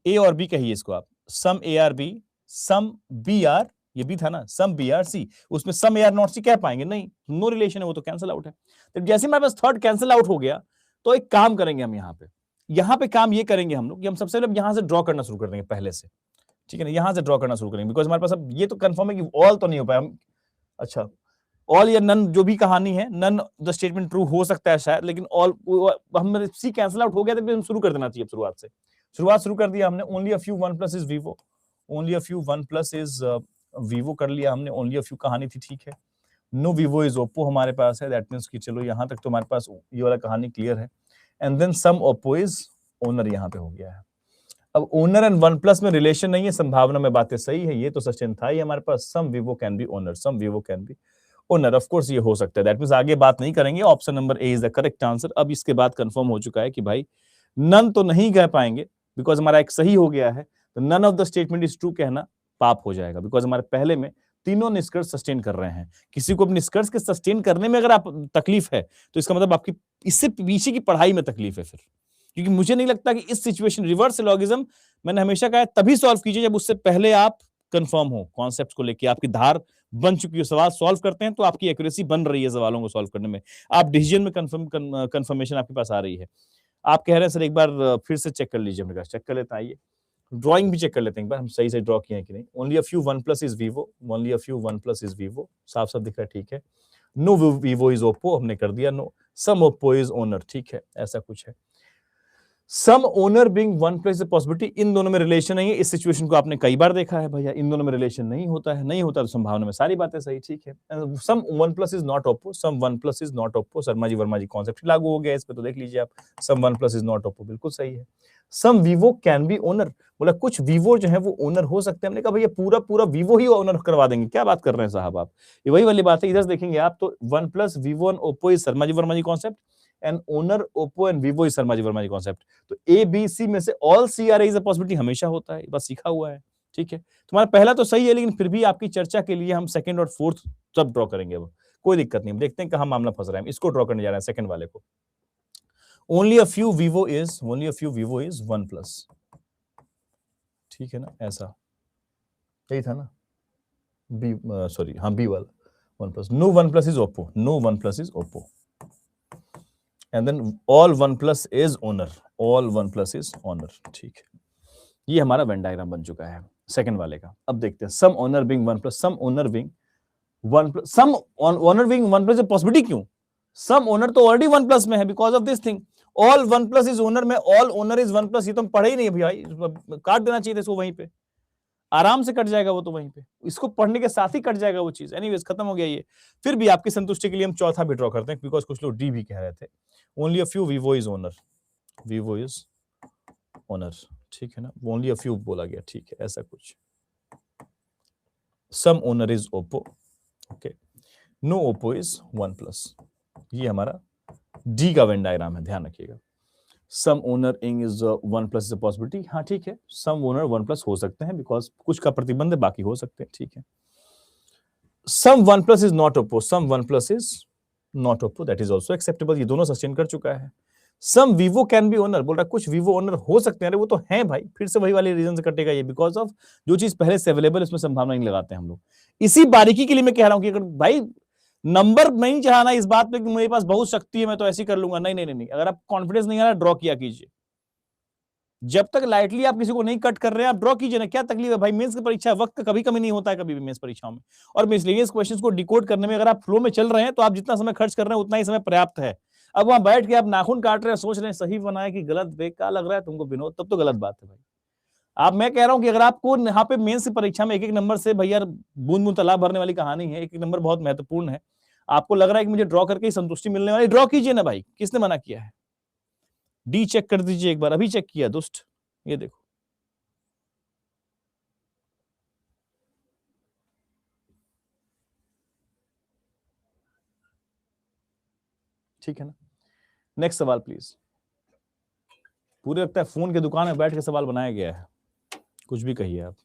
ए और बी कहिए इसको आप, some A are B, some B are, ये भी था ना, सम बी आर सी, उसमें सम ए आर नॉट सी कह पाएंगे नहीं, नो रिलेशन है, वो तो कैंसिल आउट है। तो जैसे हमारे पास थर्ड कैंसिल आउट हो गया, तो एक काम करेंगे हम यहाँ पे काम ये करेंगे हम लोग कि हम सबसे पहले यहां से ड्रॉ करना शुरू कर देंगे पहले से, ठीक है ना, यहां से ड्रॉ करना शुरू करेंगे, बिकॉज हमारे पास अब ये तो कंफर्म है कि ऑल तो नहीं हो पाया हम। अच्छा, ऑल या नन जो भी कहानी है, नन द स्टेटमेंट ट्रू हो सकता है शायद, लेकिन ऑल हम सी कैंसिल आउट हो गया, तो हम शुरू कर देना चाहिए शुरुआत से। शुरुआत शुरू कर दिया हमने, only a few 1 plus is vivo, only a few 1 plus is vivo कर लिया हमने, ओनली अ फ्यू कहानी थी, ठीक है। नो vivo इज ओप्पो हमारे पास है, दैट मींस कि चलो यहां तक तो हमारे पास ये वाला कहानी क्लियर है। And then some Oppo is Honor यहाँ पे हो गया है। अब ओनर एंड वन प्लस में रिलेशन नहीं है, संभावना में बातें सही है, ये तो सचिन था ही हमारे पास, some Vivo can be Honor, some Vivo can be Honor, of course ये हो सकता है, दैट मींस आगे बात नहीं करेंगे, option number A is the correct answer. अब इसके बाद कंफर्म हो चुका है कि भाई नन तो नहीं कह पाएंगे, बिकॉज हमारा एक सही हो गया है, तो none of the statement is true कहना पाप हो जाएगा, बिकॉज हमारे पहले में तीनों निष्कर्ष सस्टेन कर रहे हैं। किसी को निष्कर्ष के सस्टेन करने में अगर आप तकलीफ है, तो इसका मतलब आपकी इससे पीछे की पढ़ाई में तकलीफ है फिर, क्योंकि मुझे नहीं लगता कि इस सिचुएशन रिवर्स सिलोगिज्म मैंने हमेशा कहा तभी सॉल्व कीजिए जब उससे पहले आप कंफर्म हो कॉन्सेप्ट को लेके, आपकी धार बन चुकी है, सवाल सॉल्व करते हैं तो आपकी एक्यूरेसी बन रही है सवालों को सॉल्व करने में, आप डिसीजन में कंफर्मेशन आपके पास आ रही है। आप कह रहे हैं सर एक बार फिर से चेक कर लीजिए, हमने कहा चेक कर लेते हैं, आइए ड्राइंग भी चेक कर लेते हैं एक बार, हम सही से ड्रॉ किए हैं कि नहीं। Only a few one plus is Vivo, only a few one plus is Vivo, साफ साफ दिख रहा है, ठीक है। नो वीवो इज ओप्पो, हमने कर दिया no, some Oppo is Honor, ठीक है, ऐसा कुछ है। Some Honor being OnePlus possibility, इन दोनों में रिलेशन नहीं है, इस सिचुएशन को आपने कई बार देखा है भैया, इन दोनों में रिलेशन नहीं होता है, नहीं होता तो संभावना में सारी बातें सही, ठीक है। Some OnePlus is not Oppo, some OnePlus is not Oppo, Sharma ji Verma ji concept लागू हो गया इस पे, तो देख लीजिए आप, some OnePlus is not Oppo बिल्कुल सही है। Some Vivo can be Honor, बोला कुछ वीवो जो है वो ओनर हो सकते हैं, हमने कहा भैया पूरा पूरा वीवो ही ओनर करवा देंगे, क्या बात कर रहे हैं साहब आप, ये वही वाली बात है, इधर देखेंगे आप तो OnePlus Vivo and Oppo is Sharma ji Verma ji concept, and Honor Oppo and Vivo is Sharma ji Verma ji concept, तो ए बी सी में से all C are is a possibility हमेशा होता है, बस सीखा हुआ है, ठीक है। तुम्हारा पहला तो सही है, लेकिन फिर भी आपकी चर्चा के लिए हम सेकंड और फोर्थ सब ड्रॉ करेंगे, अब कोई दिक्कत नहीं, देखते हैं कहां मामला फंस रहा है, इसको ड्रॉ करने जा रहे हैं सेकंड वाले को। Only a few Vivo is OnePlus, ठीक है ना, ऐसा यही था ना, बी सॉरी हाँ बी वाला OnePlus, no OnePlus is Oppo, no OnePlus is Oppo, and then all OnePlus is Honor, all OnePlus is Honor, ठीक है। ये हमारा वेन डायग्राम बन चुका है सेकंड वाले का। अब देखते हैं some Honor being OnePlus, some Honor being OnePlus, some Honor being OnePlus possibility क्यों, सम ओनर तो ऑलरेडी वन प्लस में है because of this thing, all OnePlus is Honor में all Honor is OnePlus, ये तो हम पढ़े ही नहीं भाई, काट देना चाहिए था इसको वहीं पे, आराम से कट जाएगा वो तो वहीं पे, इसको पढ़ने के साथ ही कट जाएगा वो चीज, एनीवेज खत्म हो गया ये। फिर भी आपकी संतुष्टि के लिए हम चौथा भी ड्रॉ करते हैं, बिकॉज कुछ लोग डी भी कह रहे थे। Only a few Vivo is owner, Vivo is Honor, ठीक है ना, ओनली अ फ्यू बोला गया, ठीक है, ऐसा कुछ। Some Honor is Oppo, okay, no Oppo is OnePlus, ये हमारा डी का वेन डायग्राम है, ध्यान रखिएगा। Some Honor in is OnePlus is a possibility, हाँ ठीक है, सम ओनर वन प्लस हो सकते हैं बिकॉज कुछ का प्रतिबंध है, बाकी हो सकते हैं, ठीक है। Some OnePlus is not Oppo, some OnePlus is not Oppo, that is also acceptable, ये दोनों सस्टेन कर चुका है। Some Vivo can be Honor, बोल रहा है कुछ वीवो ओनर हो सकते हैं, अरे वो तो है भाई, फिर से वही वाले रीजन से कटेगा ये, बिकॉज ऑफ जो चीज पहले से अवेलेबल इसमें संभावना नहीं लगाते हम लोग। इसी बारीकी के लिए मैं कह रहा हूं कि अगर भाई नंबर नहीं चाहना इस बात पे कि मेरे पास बहुत शक्ति है मैं तो ऐसे कर लूंगा, नहीं नहीं नहीं, अगर आप कॉन्फिडेंस नहीं आ रहा ड्रॉ किया कीजिए, जब तक लाइटली आप किसी को नहीं कट कर रहे हैं आप ड्रॉ कीजिए ना, क्या तकलीफ है भाई, मेंस की परीक्षा वक्त का कभी कमी नहीं होता है कभी भी मेंस परीक्षाओं में, और मिसलेनियस क्वेश्चंस को डिकोड करने में अगर आप फ्लो में चल रहे हैं तो आप जितना समय खर्च कर रहे हैं उतना ही समय पर्याप्त है। अब वहां बैठ के आप नाखून काट रहे हैं, सोच रहे हैं सही बनाया कि गलत, बेकार लग रहा है तुमको विनोद, तब तो गलत बात है भाई। आप, मैं कह रहा हूं कि अगर आपको यहाँ पे मेंस की परीक्षा में एक एक नंबर से भैया बूंद बूंद तालाब भरने वाली कहानी है, एक एक नंबर बहुत महत्वपूर्ण है, आपको लग रहा है कि मुझे ड्रॉ करके ही संतुष्टि मिलने वाली, ड्रॉ कीजिए ना भाई, किसने मना किया है। डी चेक कर दीजिए एक बार, अभी चेक किया दुष्ट, ये देखो, ठीक है ना। नेक्स्ट सवाल प्लीज। पूरे लगता है फोन की दुकान में बैठ के सवाल बनाया गया है, कुछ भी कहिए आप।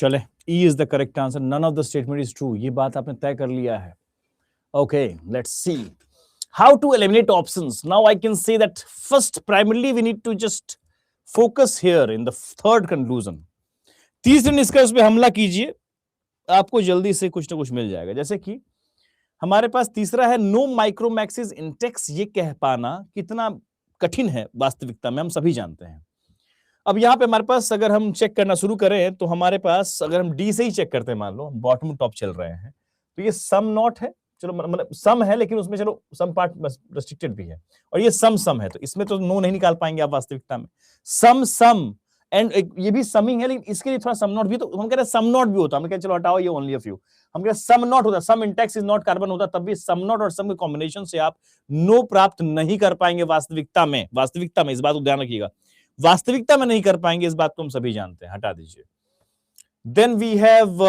चले, E is the correct answer. None of the statement is true. ये बात आपने तय कर लिया है. Okay, let's see how to eliminate options. Now I can say that first, primarily we need to just focus here in the third conclusion. तीसरे निष्कर्ष पे हमला कीजिए, आपको जल्दी से कुछ ना कुछ मिल जाएगा. जैसे कि हमारे पास तीसरा है नो माइक्रोमैक्सिस इंडेक्स. ये कह पाना कितना कठिन है वास्तविकता में हम सभी जानते हैं. अब यहां पे हमारे पास अगर हम चेक करना शुरू करें तो हमारे पास अगर हम डी से ही चेक करते हैं, मान लो बॉटम टॉप चल रहे हैं, तो ये सम नॉट है. चलो मतलब सम है, लेकिन उसमें चलो सम पार्ट रेस्ट्रिक्टेड भी है, और ये सम है, तो इसमें तो नो नहीं निकाल पाएंगे आप वास्तविकता में. सम एंड ये भी समिंग है, लेकिन इसके लिए थोड़ा सम नॉट भी, तो हम कह रहे हैं सम नॉट भी होता. हम कह चलो हटाओ ये ओनली अ फ्यू. हम कह रहे सम नॉट होता, सम इंटेक्स इज नॉट कार्बन होता, तब भी सम नॉट और सम के कॉम्बिनेशन से आप नो प्राप्त नहीं कर पाएंगे वास्तविकता में. वास्तविकता में इस बात को ध्यान रखिएगा, वास्तविकता में नहीं कर पाएंगे, इस बात को हम सभी जानते हैं. हटा दीजिए. देन वी हैव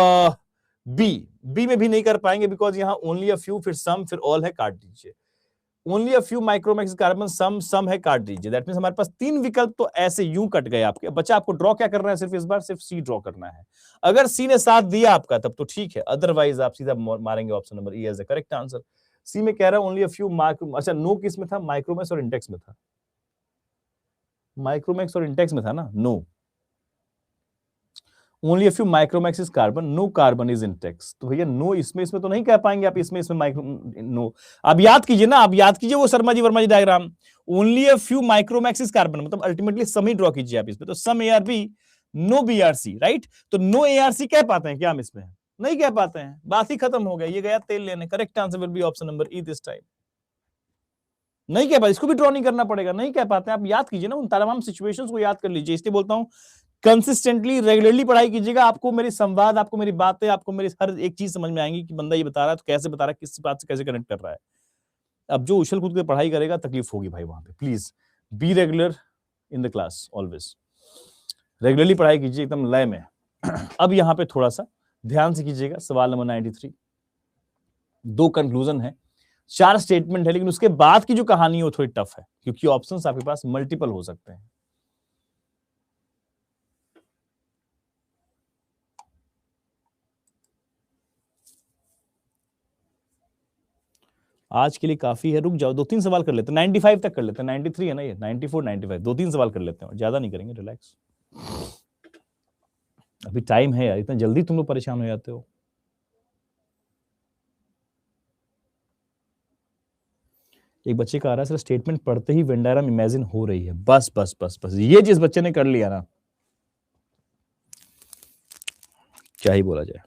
बी में भी नहीं कर पाएंगे, बिकॉज यहां ओनली अ फ्यू, फिर सम, फिर ऑल है, काट दीजिए. Only a few Micromax Karbonn, some है, काट दीजिए. दैट मींस हमारे पास तीन विकल्प तो ऐसे यूं कट गए आपके. बच्चा आपको ड्रॉ क्या करना है, सिर्फ इस बार सिर्फ सी ड्रॉ करना है. अगर सी ने साथ दिया आपका तब तो ठीक है, अदरवाइज आप सीधा मारेंगे option number E as the correct answer. C में कह रहा है ओनली अ फ्यू माइक्रो. अच्छा, नो किस में था, माइक्रोमैक्स और इंडेक्स में था. माइक्रोमैक्स और इंडेक्स में था ना. No, only a few Micromax is Karbonn, no Karbonn is Intex. तो भैया नो इसमें तो नहीं कह पाएंगे आप. इसमें माइक्रो नो. अब याद कीजिए ना, अब याद कीजिए वो Sharma ji Verma ji diagram. Only a few Micromax is Karbonn, मतलब अल्टीमेटली सम ही ड्रॉ कीजिए आप इसमें. तो सम ArB, नो BrC, राइट. तो नो ArC कह पाते हैं क्या हम इसमें? नहीं कह पाते हैं, बात ही खत्म हो गया. ये गया तेल लेने. Correct answer will be option number E this time. नहीं कह पाते, इसको भी ड्रॉ नहीं करना पड़ेगा. नहीं कह पाते, आप याद कीजिए ना, उन तमाम सिचुएशंस को याद कर लीजिए. इसलिए बोलता हूं कंसिस्टेंटली रेगुलरली पढ़ाई कीजिएगा. आपको मेरी संवाद, आपको मेरी बातें, आपको मेरी हर एक चीज समझ में आएंगी कि बंदा ये बता रहा है तो कैसे बता रहा है, किस बात से कैसे कनेक्ट कर रहा है. अब जो उछल कूद के पढ़ाई करेगा तकलीफ होगी भाई वहां पे. Please be regular in the class, always regularly पढ़ाई कीजिए एकदम लय में. अब यहां पे थोड़ा सा ध्यान से कीजिएगा. सवाल नंबर 93, दो कंक्लूजन है, 4 स्टेटमेंट है, लेकिन उसके बाद की जो कहानी है वो थोड़ी टफ है, क्योंकि ऑप्शंस आपके पास मल्टीपल हो सकते हैं. आज के लिए काफी है, रुक जाओ, 2-3 सवाल कर लेते हैं. 95 तक कर लेते हैं. 93 है ना ये, 94 95, 2-3 सवाल कर लेते हैं, ज्यादा नहीं करेंगे. रिलैक्स, अभी टाइम है यार. इतना जल्दी तुम लोग परेशान हो जाते हो. एक बच्चे का आ रहा है सर, स्टेटमेंट पढ़ते ही वेन डायग्राम इमेजिन हो रही है. बस बस बस बस, ये जिस बच्चे ने कर लिया ना, क्या ही बोला जाए.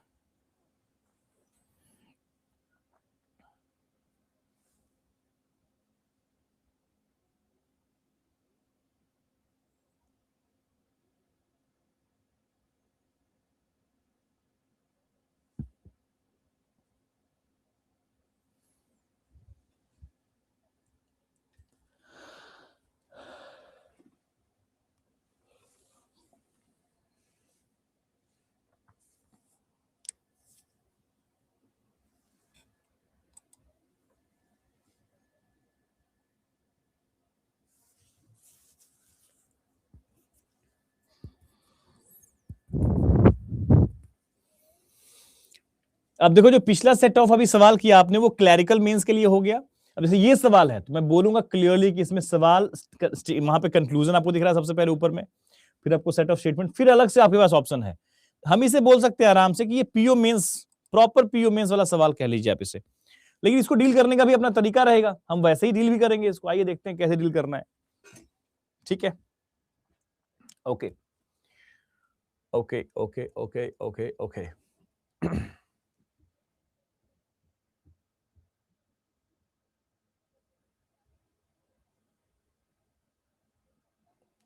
अब देखो, जो पिछला सेट ऑफ अभी सवाल किया आपने वो क्लैरिकल मीन्स के लिए हो गया. अब जैसे ये सवाल है तो मैं बोलूंगा क्लियरली कि इसमें सवाल, वहां पे कंक्लूजन आपको दिख रहा है सबसे पहले ऊपर में, फिर आपको सेट ऑफ स्टेटमेंट, फिर अलग से आपके पास ऑप्शन है. हम इसे बोल सकते हैं आराम से कि ये PO means, proper PO means वाला सवाल कह लीजिए आप इसे. लेकिन इसको डील करने का भी अपना तरीका रहेगा, हम वैसे ही डील भी करेंगे इसको. आइए देखते हैं कैसे डील करना है. ठीक है, okay okay okay okay okay okay.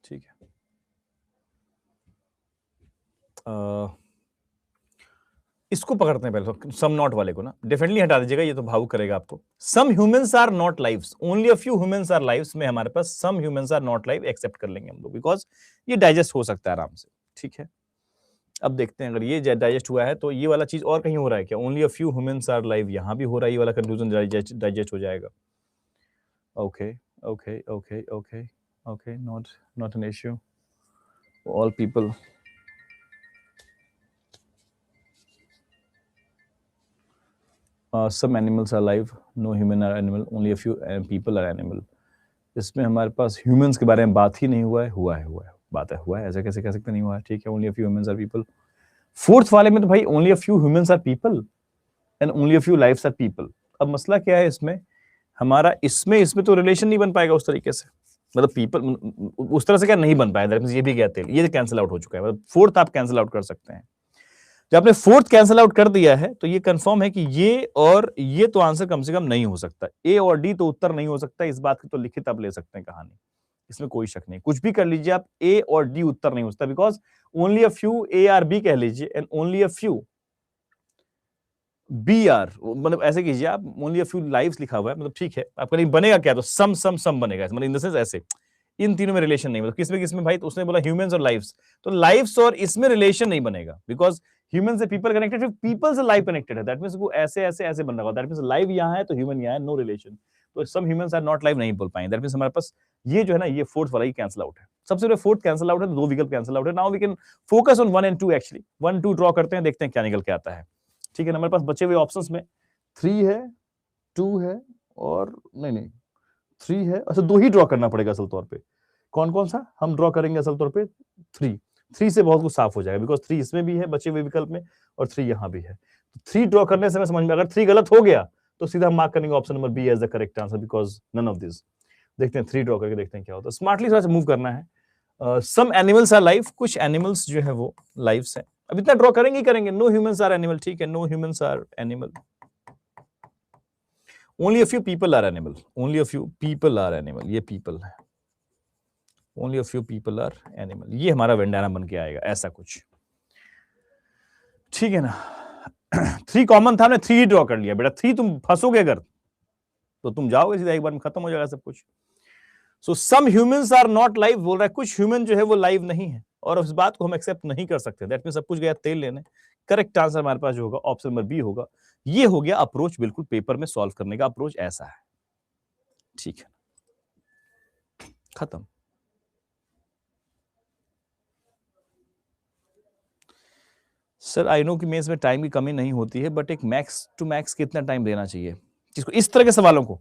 ठीक है, इसको पकड़ते हैं पहले तो, सम नॉट वाले को ना डेफिनेटली हटा दीजिएगा, ये तो भावुक करेगा आपको. Some humans are not lives, only a few humans are lives में हमारे पास some humans are not live accept कर लेंगे हम लोग, बिकॉज ये डाइजेस्ट हो सकता है आराम से. ठीक है, अब देखते हैं, अगर ये डाइजेस्ट हुआ है तो ये वाला चीज और कहीं हो रहा है क्या? Only a few humans are live यहां भी हो रहा है, ये वाला कंक्लूजन डाइजेस्ट हो जाएगा. Okay okay okay okay okay, not an issue, all people. Some animals are alive, no human are animal, only a few people are animal. इसमें हमारे पास humans के बारे में बात ही नहीं हुआ है, बात है हुआ है, ऐसा कैसे कह सकते नहीं हुआ है, ठीक है, only a few humans are people. Fourth वाले में तो भाई only a few humans are people and only a few lives are people. अब मसला क्या है इसमें, हमारा इसमें तो रिलेशन नहीं बन पाएगा उस तरीके से, मतलब पीपल उस तरह से क्या नहीं बन पाएगा, ये भी कहते हैं, ये कैंसिल आउट हो चुका है, मतलब फोर्थ आप कैंसिल आउट कर सकते हैं। जब आपने फोर्थ कैंसिल आउट कर दिया है तो ये कंफर्म है कि ये और ये तो आंसर कम से कम नहीं हो सकता, ए और डी तो उत्तर नहीं हो सकता, इस बात की तो लिखित आप ले सकते हैं कहानी, इसमें कोई शक नहीं, कुछ भी कर लीजिए आप, ए और डी उत्तर नहीं हो सकता, because only a few, A are B कह लीजिए, and only a few B are, मतलब ऐसे कीजिए आप, ओनली अ फ्यू लाइव्स लिखा हुआ है, मतलब ठीक है, आपका नहीं बनेगा क्या, तो सम बनेगा, मतलब इन द सेंस ऐसे, इन तीनों में रिलेशन नहीं, मतलब किसमें भाई, तो उसने बोला ह्यूमंस और लाइव्स, तो लाइव्स और इसमें रिलेशन नहीं बनेगा, बिकॉज ह्यूमन से पीपल कनेक्टेड है, पीपल से लाइव कनेक्टेड है, दैट मींस वो ऐसे बन रहा होगा, दैट मींस लाइव यहां है तो ह्यूमन यहां है, नो रिलेशन, तो सम ह्यूमंस आर नॉट लाइव नहीं बोल पाएंगे, दैट मींस हमारे पास ये जो है ना, ये फोर्थ वाला ही कैंसिल आउट है, सबसे पहले फोर्थ कैंसिल आउट है, तो दो विकल्प कैंसिल आउट है, now we can focus on 1 and 2 actually, 1 2 draw करते हैं, देखते हैं क्या निकल के आता है, ठीक है ना, हमारे पास बचे हुए ऑप्शंस में 3 है, 2 है, और नहीं 3 है, अच्छा 2 ही ड्रॉ करना पड़ेगा असल तौर पे, कौन कौन सा हम ड्रॉ करेंगे असल तौर पे, 3 से बहुत कुछ साफ हो जाएगा, बिकॉज 3 इसमें भी है बचे हुए विकल्प में, और 3 यहां भी है, तो 3 ड्रॉ करने से मैं समझ में, अगर 3 गलत हो गया तो सीधा हम मार्क करेंगे option number B as the correct answer, because none of this, देखते हैं 3 ड्रॉ करके देखते हैं क्या होता है, स्मार्टली थोड़ा सा मूव करना है, सम एनिमल्स आर लाइव, कुछ एनिमल्स जो है वो लाइव्स है, अब इतना ड्रॉ करेंगे ही करेंगे, नो ह्यूमंस आर एनिमल, ठीक है, no humans are animal, only a few people are animal, only a few people are animal, ये पीपल है, only a few people are animal, ये हमारा वेंडाना बन के आएगा, ऐसा कुछ, ठीक है ना। 3 कॉमन था, हमने 3 ही ड्रॉ कर लिया बेटा, 3 तुम फंसोगे अगर तो तुम जाओगे सीधा, एक बार में खत्म हो जाएगा सब कुछ। सो सम ह्यूमंस आर नॉट लाइव बोल रहा है, कुछ ह्यूमन जो है वो लाइव नहीं है, और उस बात को हम एक्सेप्ट नहीं कर सकते, दैट मीन सब कुछ गया तेल लेने, करेक्ट आंसर हमारे पास जो होगा ऑप्शन नंबर बी होगा, ये हो गया अप्रोच, बिल्कुल पेपर में सॉल्व करने का अप्रोच ऐसा है, ठीक है, खत्म। सर आई नो कि मेंस में टाइम की कमी नहीं होती है, बट एक मैक्स टू मैक्स कितना टाइम देना चाहिए जिसको इस तरह के सवालों को,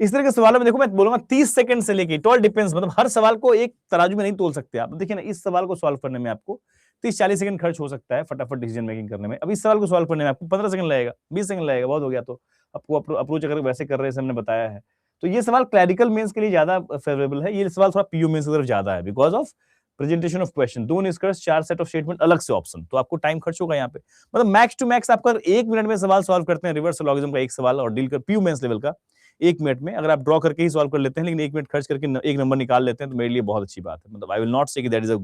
इस तरह के सवालों में देखो मैं बोलूंगा 30 सेकंड से लेके, इट ऑल डिपेंड्स, मतलब हर सवाल को एक तराजू में नहीं तोल सकते आप, देखिए ना, इस सवाल को सॉल्व करने में आपको 30-40 सेकंड खर्च हो सकता है फटाफट डिसीजन मेकिंग करने में, अब इस सवाल को सॉल्व करने में आपको 15 सेकंड लगेगा, 20 सेकंड लगेगा, बहुत हो गया, तो आपको अप्रोच अगर वैसे कर रहे हैं, हमने बताया है, तो ये सवाल क्लैरिकल मेंस के लिए ज्यादा फेवरेबल है, ये सवाल थोड़ा पीयू मेंस की तरफ ज्यादा है, because of presentation of question, 2 निष्कर्ष 4 सेट ऑफ स्टेटमेंट अलग से ऑप्शन, तो आपको टाइम खर्च होगा यहाँ पे, मतलब मैक्स टू मैक्स आपका 1 मिनट में सवाल सॉल्व करते हैं, रिवर्स लॉगरिथम का एक सवाल और डील कर पीयू मेंस लेवल का 1 मिनट में, अगर आप ड्रॉ करके ही सॉल्व कर लेते हैं, लेकिन 1 मिनट खर्च करके एक नंबर निकाल लेते हैं, तो मेरे लिए बहुत अच्छी बात है, मतलब आई विल नॉट से कि that is a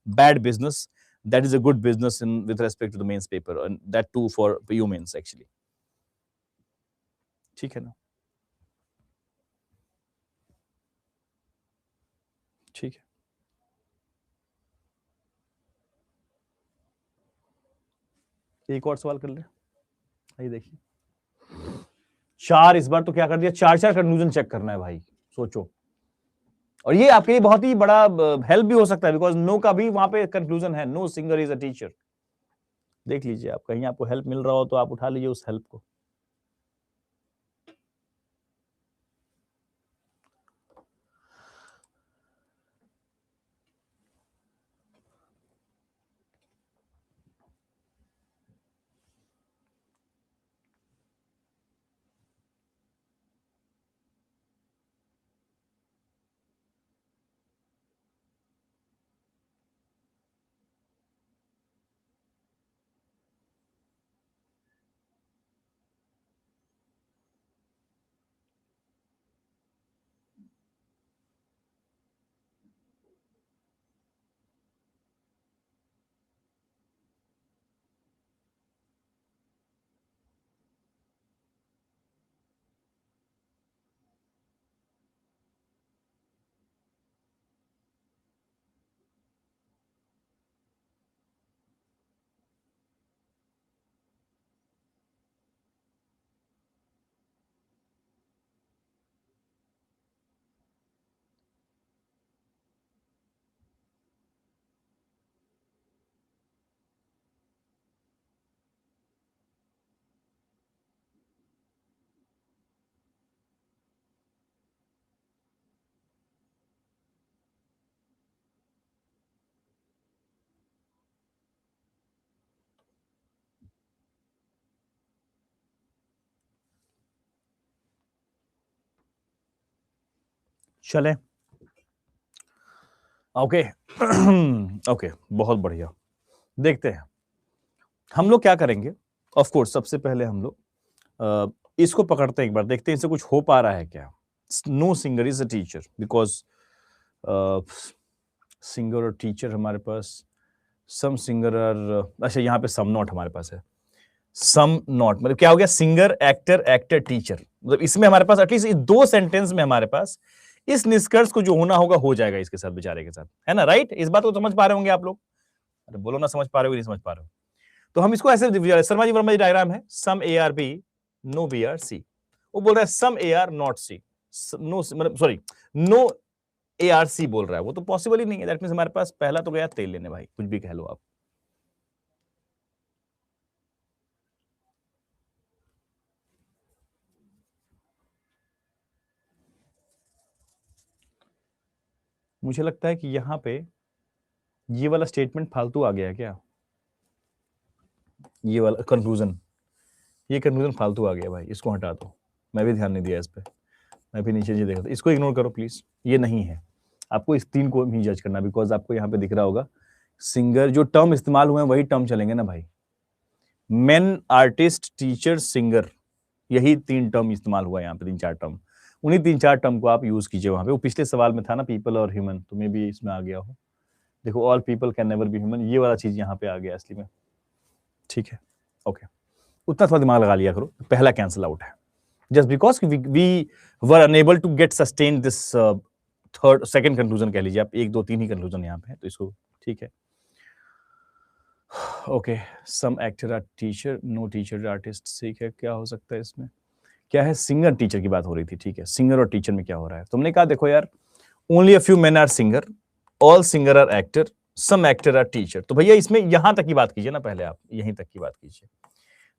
bad business, that is a good business in with respect to the mains paper, and that too for PU mains actually, ठीक है ना, ठीक है, एक और सवाल कर ले, आइए देखिए, 4 इस बार तो क्या कर दिया, 4 कंक्लूजन चेक करना है भाई, सोचो, और ये आपके लिए बहुत ही बड़ा हेल्प भी हो सकता है, बिकॉज नो का भी वहां पे कंक्लूजन है, no singer is a teacher, देख लीजिए आप, कहीं आपको हेल्प मिल रहा हो तो आप उठा लीजिए उस हेल्प को, चलें। ओके। ओके, बहुत बढ़िया। देखते हैं हम लोग क्या करेंगे। ऑफ कोर्स सबसे पहले हम लोग इसको पकड़ते हैं, एक बार देखते हैं इससे कुछ हो पा रहा है क्या। No singer is a teacher, because singer और टीचर हमारे पास, सम सिंगर आर, अच्छा यहाँ पे सम नॉट हमारे पास है। सम नॉट मतलब क्या हो गया, सिंगर एक्टर एक्टर टीचर, मतलब इसमें हमारे पास एटलीस्ट इस दो सेंटेंस में हमारे पास इस निष्कर्ष को जो होना होगा हो जाएगा इसके साथ, बेचारे के साथ, है ना, राइट। इस बात को समझ पा रहे होंगे आप लोग। अरे बोलो ना, समझ पा रहे हो नहीं समझ पा रहे हो। तो हम इसको ऐसे, शर्मा जी वर्मा जी डायग्राम है, some A are B no B are C. वो बोल रहा है some A are not C, no मतलब sorry no A are C बोल रहा है, वो तो पॉसिबल ही नहीं है। दैट मींस हमारे पास पहला तो गया तेल लेने, भाई कुछ भी कह लो आप। मुझे लगता है कि यहां पे ये वाला स्टेटमेंट फालतू आ गया है क्या, ये वाला कंक्लूजन, ये कंक्लूजन फालतू आ गया भाई, इसको हटा दो। मैं भी ध्यान नहीं दिया इस पे, मैं भी नीचे देखा था, इसको इग्नोर करो प्लीज। ये नहीं है, आपको इस तीन को ही जज करना, बिकॉज आपको यहाँ पे दिख रहा होगा सिंगर, जो टर्म इस्तेमाल हुए हैं वही टर्म चलेंगे ना भाई। मेन आर्टिस्ट टीचर सिंगर, यही तीन टर्म इस्तेमाल हुआ है यहाँ पे, तीन चार टर्म। उन्हीं तीन चार टर्म को आप यूज कीजिए वहां पे। वो पिछले सवाल में था ना, पीपल और ह्यूमन, तुम्हें भी इसमें आ गया हो। देखो, all people can never be human, ये वाला चीज यहाँ पे आ गया असली में। ठीक है, ओके, उतना थोड़ा दिमाग लगा लिया करो। पहला कैंसिल आउट है, just because we were unable to get sustain this third second conclusion कह लीजिए आप, एक दो तीन ही कंक्लूजन यहाँ पे है, तो इसको ठीक है। Okay, some actor are teacher, no teacher artist, ठीक है। क्या हो सकता है इसमें, क्या है, सिंगर टीचर की बात हो रही थी, ठीक है। सिंगर और टीचर में क्या हो रहा है, तुमने कहा देखो यार, only a few men are singer, all singer are actor, some actor are teacher. तो भैया इसमें यहां तक की बात कीजिए ना, पहले आप यहीं तक की बात कीजिए।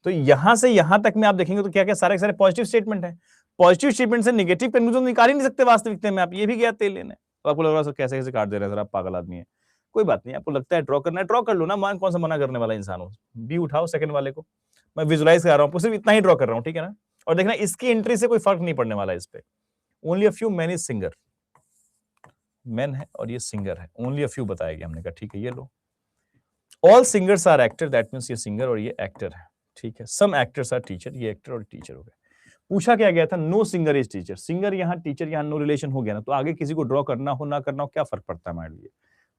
तो यहां से यहां तक में आप देखेंगे तो क्या क्या सारे सारे पॉजिटिव स्टेटमेंट है। पॉजिटिव स्टेटमेंट से नेगेटिव कंक्लूजन निकाल ही नहीं सकते वास्तविकता में आप, ये भी क्या तेल लेने। तो आपको लग रहा है कैसे कैसे काट दे रहे हैं सर, आप पागल आदमी है। कोई बात नहीं, आपको लगता है ड्रॉ करना है, ड्रॉ कर लो ना, मान कौन सा मना करने वाला इंसान हो। बी उठाओ सेकंड वाले को, मैं विजुलाइज कर रहा हूँ, सिर्फ इतना ही ड्रॉ कर रहा हूँ, ठीक है ना। और देखना इसकी एंट्री से कोई फर्क नहीं पड़ने वाला इस पे। Only a few man is singer, man है और ये सिंगर है, ओनली अ फ्यू बताया गया, हमने कहा ठीक है ये लो। All singers are actor, that means ये सिंगर और ये एक्टर है, ठीक है। सम एक्टर्स आर टीचर, ये एक्टर और टीचर हो गए। पूछा क्या गया था, no singer is teacher, singer यहाँ टीचर यहाँ नो रिलेशन हो गया ना, तो आगे किसी को ड्रॉ करना हो ना करना हो क्या फर्क पड़ता है हमारे लिए,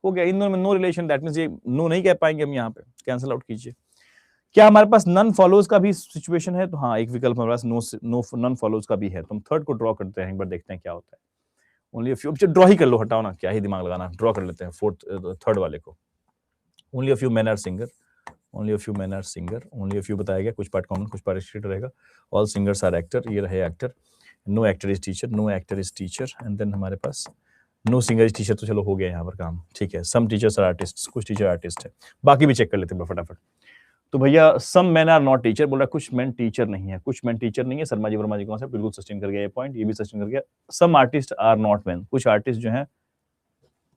हो गया। इन दोनों में नो रिलेशन, दैट मींस ये नो नहीं कह पाएंगे हम यहाँ पे, कैंसिल आउट कीजिए। क्या हमारे पास नन फॉलोज का भी सिचुएशन है, तो हाँ एक विकल्प हमारे पास नो नो नन फॉलोज का भी है, तो हम थर्ड को ड्रॉ करते हैं, एक बार देखते हैं क्या होता है। ओनली अ फ्यू, ड्रॉ ही कर लो, हटाओ ना, क्या ही दिमाग लगाना, ड्रॉ कर लेते हैं फोर्थ थर्ड वाले को। Only a few men are singer, only a few men are singer, only a few बताया गया, कुछ पार्ट कॉमन कुछ पार्ट एक्सक्लूडेड रहेगा। ऑल सिंगर्स आर एक्टर, ये रहे actor. No actor is teacher, no actor is teacher, and then हमारे पास नो सिंगर इज टीचर, तो चलो हो गया यहाँ पर काम, ठीक है। सम टीचर्स आर आर्टिस्ट, कुछ टीचर आर्टिस्ट है, बाकी भी चेक कर लेते हैं फटाफट। तो भैया सम मैन आर नॉट टीचर बोल रहा है, कुछ मैन टीचर नहीं है, कुछ मैन टीचर नहीं है। शर्मा जी वर्मा जी कौन सा, बिल्कुल सस्टेन कर गया ये पॉइंट, ये भी सस्टेन कर गया। Some artist are not man, कुछ आर्टिस्ट जो है,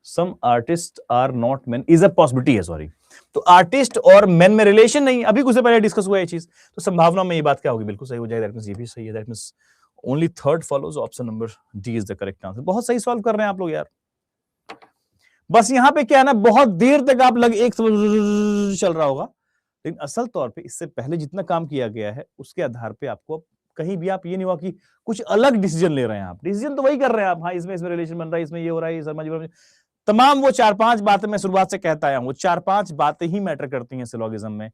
some artist are not man is a possibility है, सॉरी। तो आर्टिस्ट और मैन में रिलेशन नहीं, अभी कुछ पहले डिस्कस हुआ ये चीज, तो संभावना में ये बात क्या होगी, बिल्कुल सही हो जाएगा, दैट मींस ये भी सही है, that means only third follows, option number D is the correct answer. बहुत सही सॉल्व कर रहे हैं आप लोग यार। बस यहां पे क्या है ना, बहुत देर तक आप लग एक चल रहा होगा, लेकिन असल तौर पे इससे पहले जितना काम किया गया है उसके आधार पे आपको कहीं भी आप ये नहीं हुआ कि कुछ अलग डिसीजन ले रहे हैं आप, डिसीजन तो वही कर रहे हैं आप। हाँ इसमें इसमें रिलेशन बन रहा है, इसमें ये हो रहा है, शर्मा जी तमाम वो चार पांच बातें मैं शुरुआत से कहता आया हूं, वो चार पांच बातें ही मैटर करती हैं सिलोगिज्म में,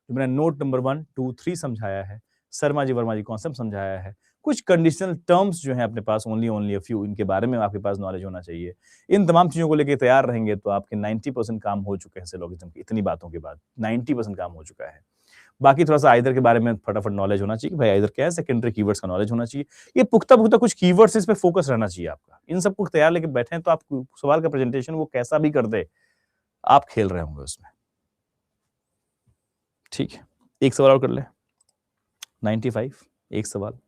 जो मैंने नोट नंबर 1 2 3 समझाया है, शर्मा जी वर्मा जी कॉन्सेप्ट समझाया है, कुछ कंडीशनल टर्म्स जो हैं अपने पास, ओनली ओनली अ फ्यू, इनके बारे में आपके पास नॉलेज होना चाहिए। इन तमाम चीजों को लेकर तैयार रहेंगे तो आपके 90% काम हो चुके हैं सिलोगिज्म के, इतनी बातों के बाद 90% काम हो चुका है। बाकी थोड़ा सा आइदर के बारे में फटाफट नॉलेज होना चाहिए, भाई आइदर क्या है, सेकेंडरी कीवर्ड्स का नॉलेज होना चाहिए, ये पुख्ता पुख्ता कुछ कीवर्ड्स इस पे फोकस रहना चाहिए आपका। इन सबको तैयार लेके बैठे हैं तो आप सवाल का प्रेजेंटेशन वो कैसा भी कर दे, आप खेल रहे होंगे उसमें। ठीक है, एक सवाल और कर ले, 95 एक सवाल।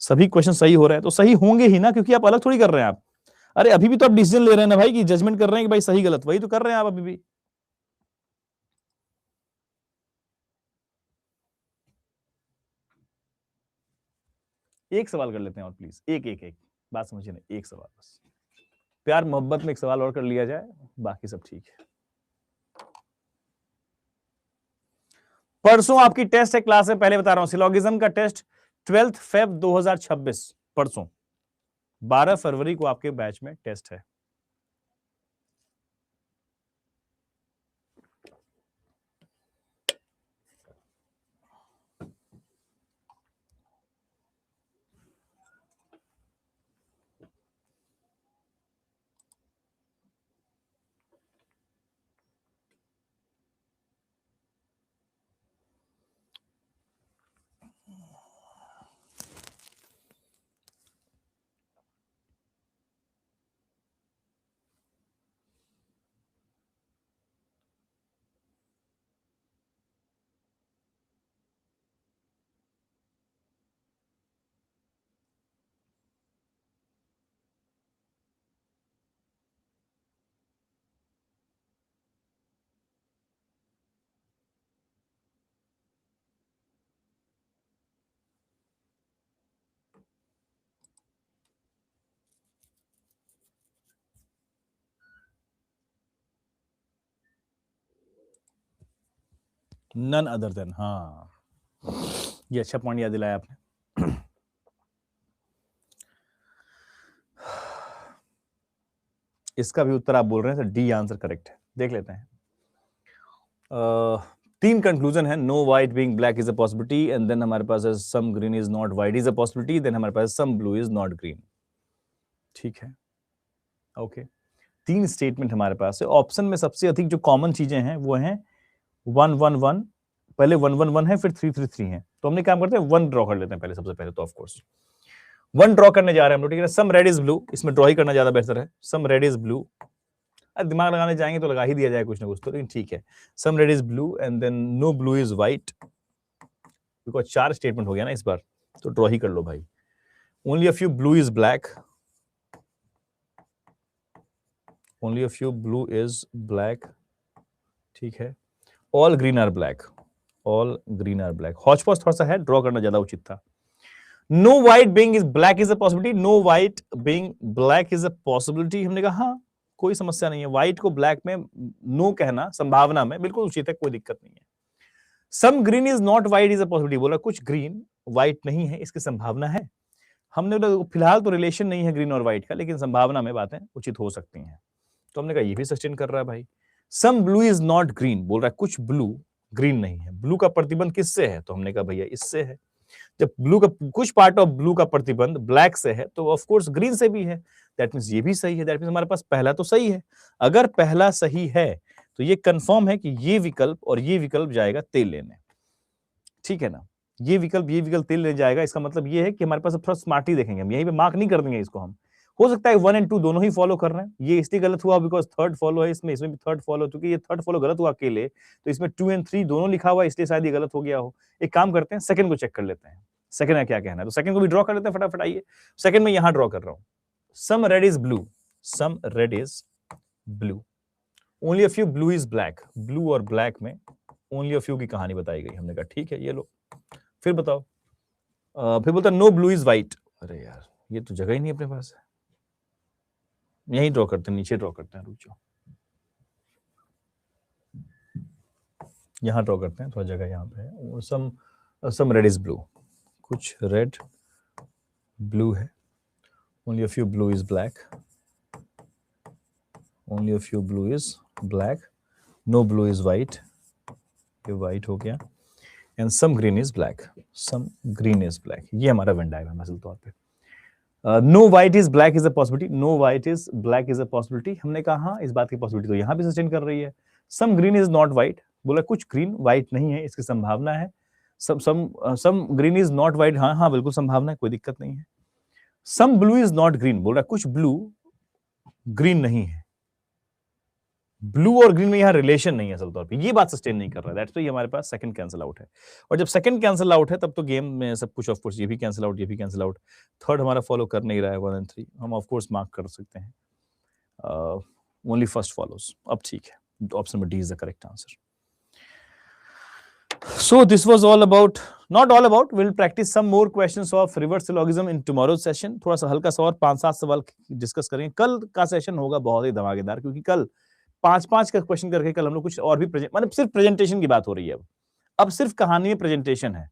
सभी क्वेश्चन सही हो रहे हैं तो सही होंगे ही ना, क्योंकि आप अलग थोड़ी कर रहे हैं आप। अरे अभी भी तो आप डिसीजन ले रहे हैं ना भाई, कि जजमेंट कर रहे हैं कि भाई सही गलत, वही तो कर रहे हैं आप अभी भी। एक सवाल कर लेते हैं और प्लीज, एक बात समझिए ना, एक सवाल बस, प्यार मोहब्बत में एक सवाल और कर लिया जाए, बाकी सब ठीक है। परसों आपकी टेस्ट है क्लास में, पहले बता रहा हूं, सिलोगिज्म का टेस्ट 12 फेब 2026, परसों 12 फरवरी को आपके बैच में टेस्ट है। नन अदर देन, हाँ ये अच्छा पॉइंट याद दिलाया आपने। इसका भी उत्तर आप बोल रहे हैं सर, डी आंसर करेक्ट है। देख लेते हैं। तीन कंक्लूजन है, no white being black is a possibility, and then हमारे पास है some green is not white is a possibility, then हमारे पास some blue is not green. ठीक है, ओके। तीन स्टेटमेंट हमारे पास है। ऑप्शन में सबसे अधिक जो कॉमन चीजें हैं वो हैं 111, पहले 111 है, फिर 333 है, तो हमने काम करते हैं 1 ड्रॉ कर लेते हैं पहले, सबसे पहले तो ऑफ कोर्स 1 ड्रॉ करने जा रहे हैं हम लोग, ठीक है। सम रेड इज ब्लू, इसमें ड्रॉ ही करना ज्यादा बेहतर है। सम रेड इज ब्लू, दिमाग लगाने जाएंगे तो लगा ही दिया जाए कुछ ना कुछ तो, लेकिन ठीक है। Some red is blue and then no blue is white, because 4 statement हो गया ना इस बार, तो ड्रॉ ही कर लो भाई। Only a few blue is black, only a few blue is black, ठीक है। All green are black, all green are black. Hotchpotch थोड़ा सा है, ड्रॉ करना ज्यादा उचित था। No white being is black is a possibility, no white being black is a possibility, हमने कहा हाँ कोई समस्या नहीं है, व्हाइट को ब्लैक में नो कहना संभावना में बिल्कुल उचित है, कोई दिक्कत नहीं है। Some green is not white is a possibility, बोला कुछ ग्रीन व्हाइट नहीं है, इसकी संभावना है। हमने बोला फिलहाल तो रिलेशन नहीं है ग्रीन और व्हाइट का, लेकिन संभावना में बातें उचित हो सकती हैं, तो हमने कहा ये भी सस्टेन कर रहा है भाई। Some blue is not green, बोल रहा है कुछ ब्लू ग्रीन नहीं है, ब्लू का प्रतिबंध किससे है, तो हमने कहा भैया इससे है। जब ब्लू का कुछ पार्ट ऑफ ब्लू का प्रतिबंध ब्लैक से है, तो ऑफ कोर्स ग्रीन से भी है, दैट मींस ये भी सही है। दैट मींस हमारे पास पहला तो सही है। अगर पहला सही है तो ये कंफर्म है कि ये विकल्प और ये विकल्प जाएगा तेल लेने, ठीक है ना। ये विकल्प तेल ले जाएगा, इसका मतलब ये है कि हमारे पास अब थोड़ा स्मार्टली देखेंगे, हम यहीं पे मार्क नहीं कर देंगे इसको। हम हो सकता है 1 और 2 दोनों ही फॉलो कर रहे हैं, ये इसलिए गलत हुआ बिकॉज थर्ड फॉलो है इसमें भी थर्ड फॉलो, क्योंकि ये थर्ड फॉलो गलत हुआ अकेले, तो इसमें 2 और 3 दोनों लिखा हुआ है, इसलिए शायद ये गलत हो गया हो। एक काम करते हैं, सेकंड को चेक कर लेते हैं, सेकंड का क्या कहना है, तो सेकंड को भी ड्रॉ कर लेते हैं फटाफट। आइए, सेकंड में यहां ड्रॉ कर रहा हूं, some red is blue, some red is blue, only a few blue is black, blue और ब्लैक में ओनली अ फ्यू की कहानी बताई गई। हमने कहा ठीक है, ये लो, फिर बताओ। फिर बोलता नो ब्लू इज व्हाइट, अरे यार ये तो जगह ही नहीं अपने पास है, यहीं ड्रॉ करते हैं, नीचे ड्रॉ करते हैं, रुक जाओ, यहां ड्रॉ करते हैं, थोड़ा जगह यहाँ पे है। सम रेड इज ब्लू, कुछ रेड ब्लू है, only a few blue is black, only a few blue is black, no blue is white, ये व्हाइट हो गया, and some green is black, some green is black. ये हमारा वेन डायग्राम असल तौर पे। No white is black is a possibility, no white is black is a possibility, हमने कहा हाँ इस बात की पॉसिबिलिटी तो यहां भी सस्टेन कर रही है। Some green is not white, बोला कुछ ग्रीन व्हाइट नहीं है, इसकी संभावना है। Some green is not white, हाँ हाँ बिल्कुल संभावना है, कोई दिक्कत नहीं है। Some blue is not green, बोल रहा है कुछ ब्लू ग्रीन नहीं है, ब्लू और ग्रीन में यहां रिलेशन नहीं है असल तौर पे, ये बात सस्टेन नहीं कर रहा है, दैट्स व्हाई हमारे पास सेकंड कैंसिल आउट है। और जब सेकंड कैंसिल आउट है तब तो गेम में सब कुछ ऑफ कोर्स, ये भी कैंसिल आउट, ये भी कैंसिल आउट, थर्ड हमारा फॉलो कर नहीं रहा है 1 और 3, हम ऑफ कोर्स मार्क कर सकते हैं, ओनली फर्स्ट फॉलोज। अब ठीक है, ऑप्शन में D is the correct answer. So this was all about Not all about. We'll practice some more questions of reverse syllogism in tomorrow's session. थोड़ा सा हल्का सा और 5-7 सवाल डिस्कस करेंगे. कल का सेशन होगा बहुत ही धमाकेदार, क्योंकि कल 5-5 का क्वेश्चन करके कल हम लोग कुछ और भी मतलब सिर्फ प्रेजेंटेशन की बात हो रही है. अब सिर्फ कहानी में प्रेजेंटेशन है.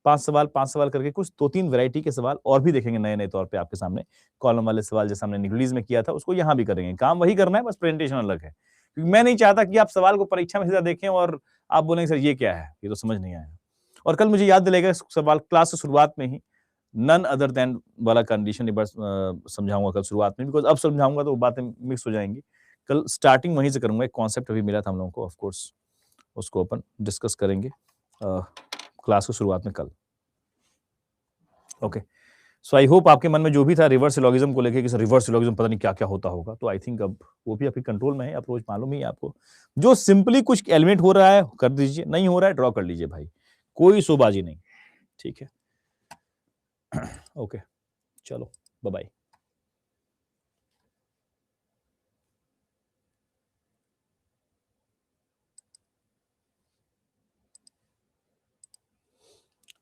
5 सवाल करके कुछ 2-3 वैरायटी के सवाल और भी देखेंगे नए-नए तौर पे आपके सामने. कॉलम वाले सवाल जैसे हमने निगुलीज में किया था, उसको यहाँ भी करेंगे. काम वही करना है, बस प्रेजेंटेशन अलग है. क्योंकि मैं नहीं चाहता कि आप सवाल को परीक्षा में सीधा देखें और आप बोलेंगे सर ये क्या है, ये तो समझ नहीं आया. और कल मुझे याद दिलाएगा सवाल क्लास की शुरुआत में ही नन अदर देन वाला कंडीशन एक बार समझाऊंगा कल शुरुआत में, बिकॉज अब समझाऊंगा तो बातें मिक्स हो जाएंगी. कल स्टार्टिंग वहीं से करूंगा. एक कॉन्सेप्ट अभी मिला था हम लोगों को, ऑफ कोर्स उसको अपन डिस्कस करेंगे क्लास की शुरुआत में कल. ओके, सो आई होप आपके मन में जो भी था रिवर्स सिलोगिज्म को लेके कि सर रिवर्स सिलोगिज्म पता नहीं क्या क्या होता होगा, तो आई थिंक अब वो भी आपके कंट्रोल में है. अप्रोच मालूम ही है आपको. जो सिंपली कुछ एलिमेंट हो रहा है कर दीजिए, नहीं हो रहा है ड्रॉ कर लीजिए भाई, कोई शोबाजी नहीं. ठीक है, ओके, चलो बाय बाय.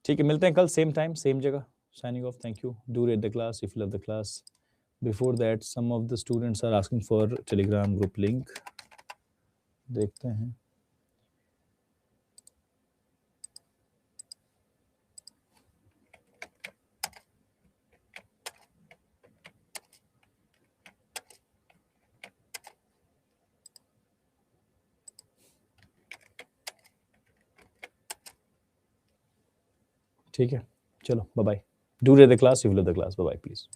ठीक है, मिलते हैं कल सेम टाइम सेम जगह. Signing off. Thank you. Do rate the class if you love the class. Before that some of the students are asking for Telegram group link. देखते हैं. ठीक है, चलो bye bye. Do rate the class if you love the class. Bye bye please.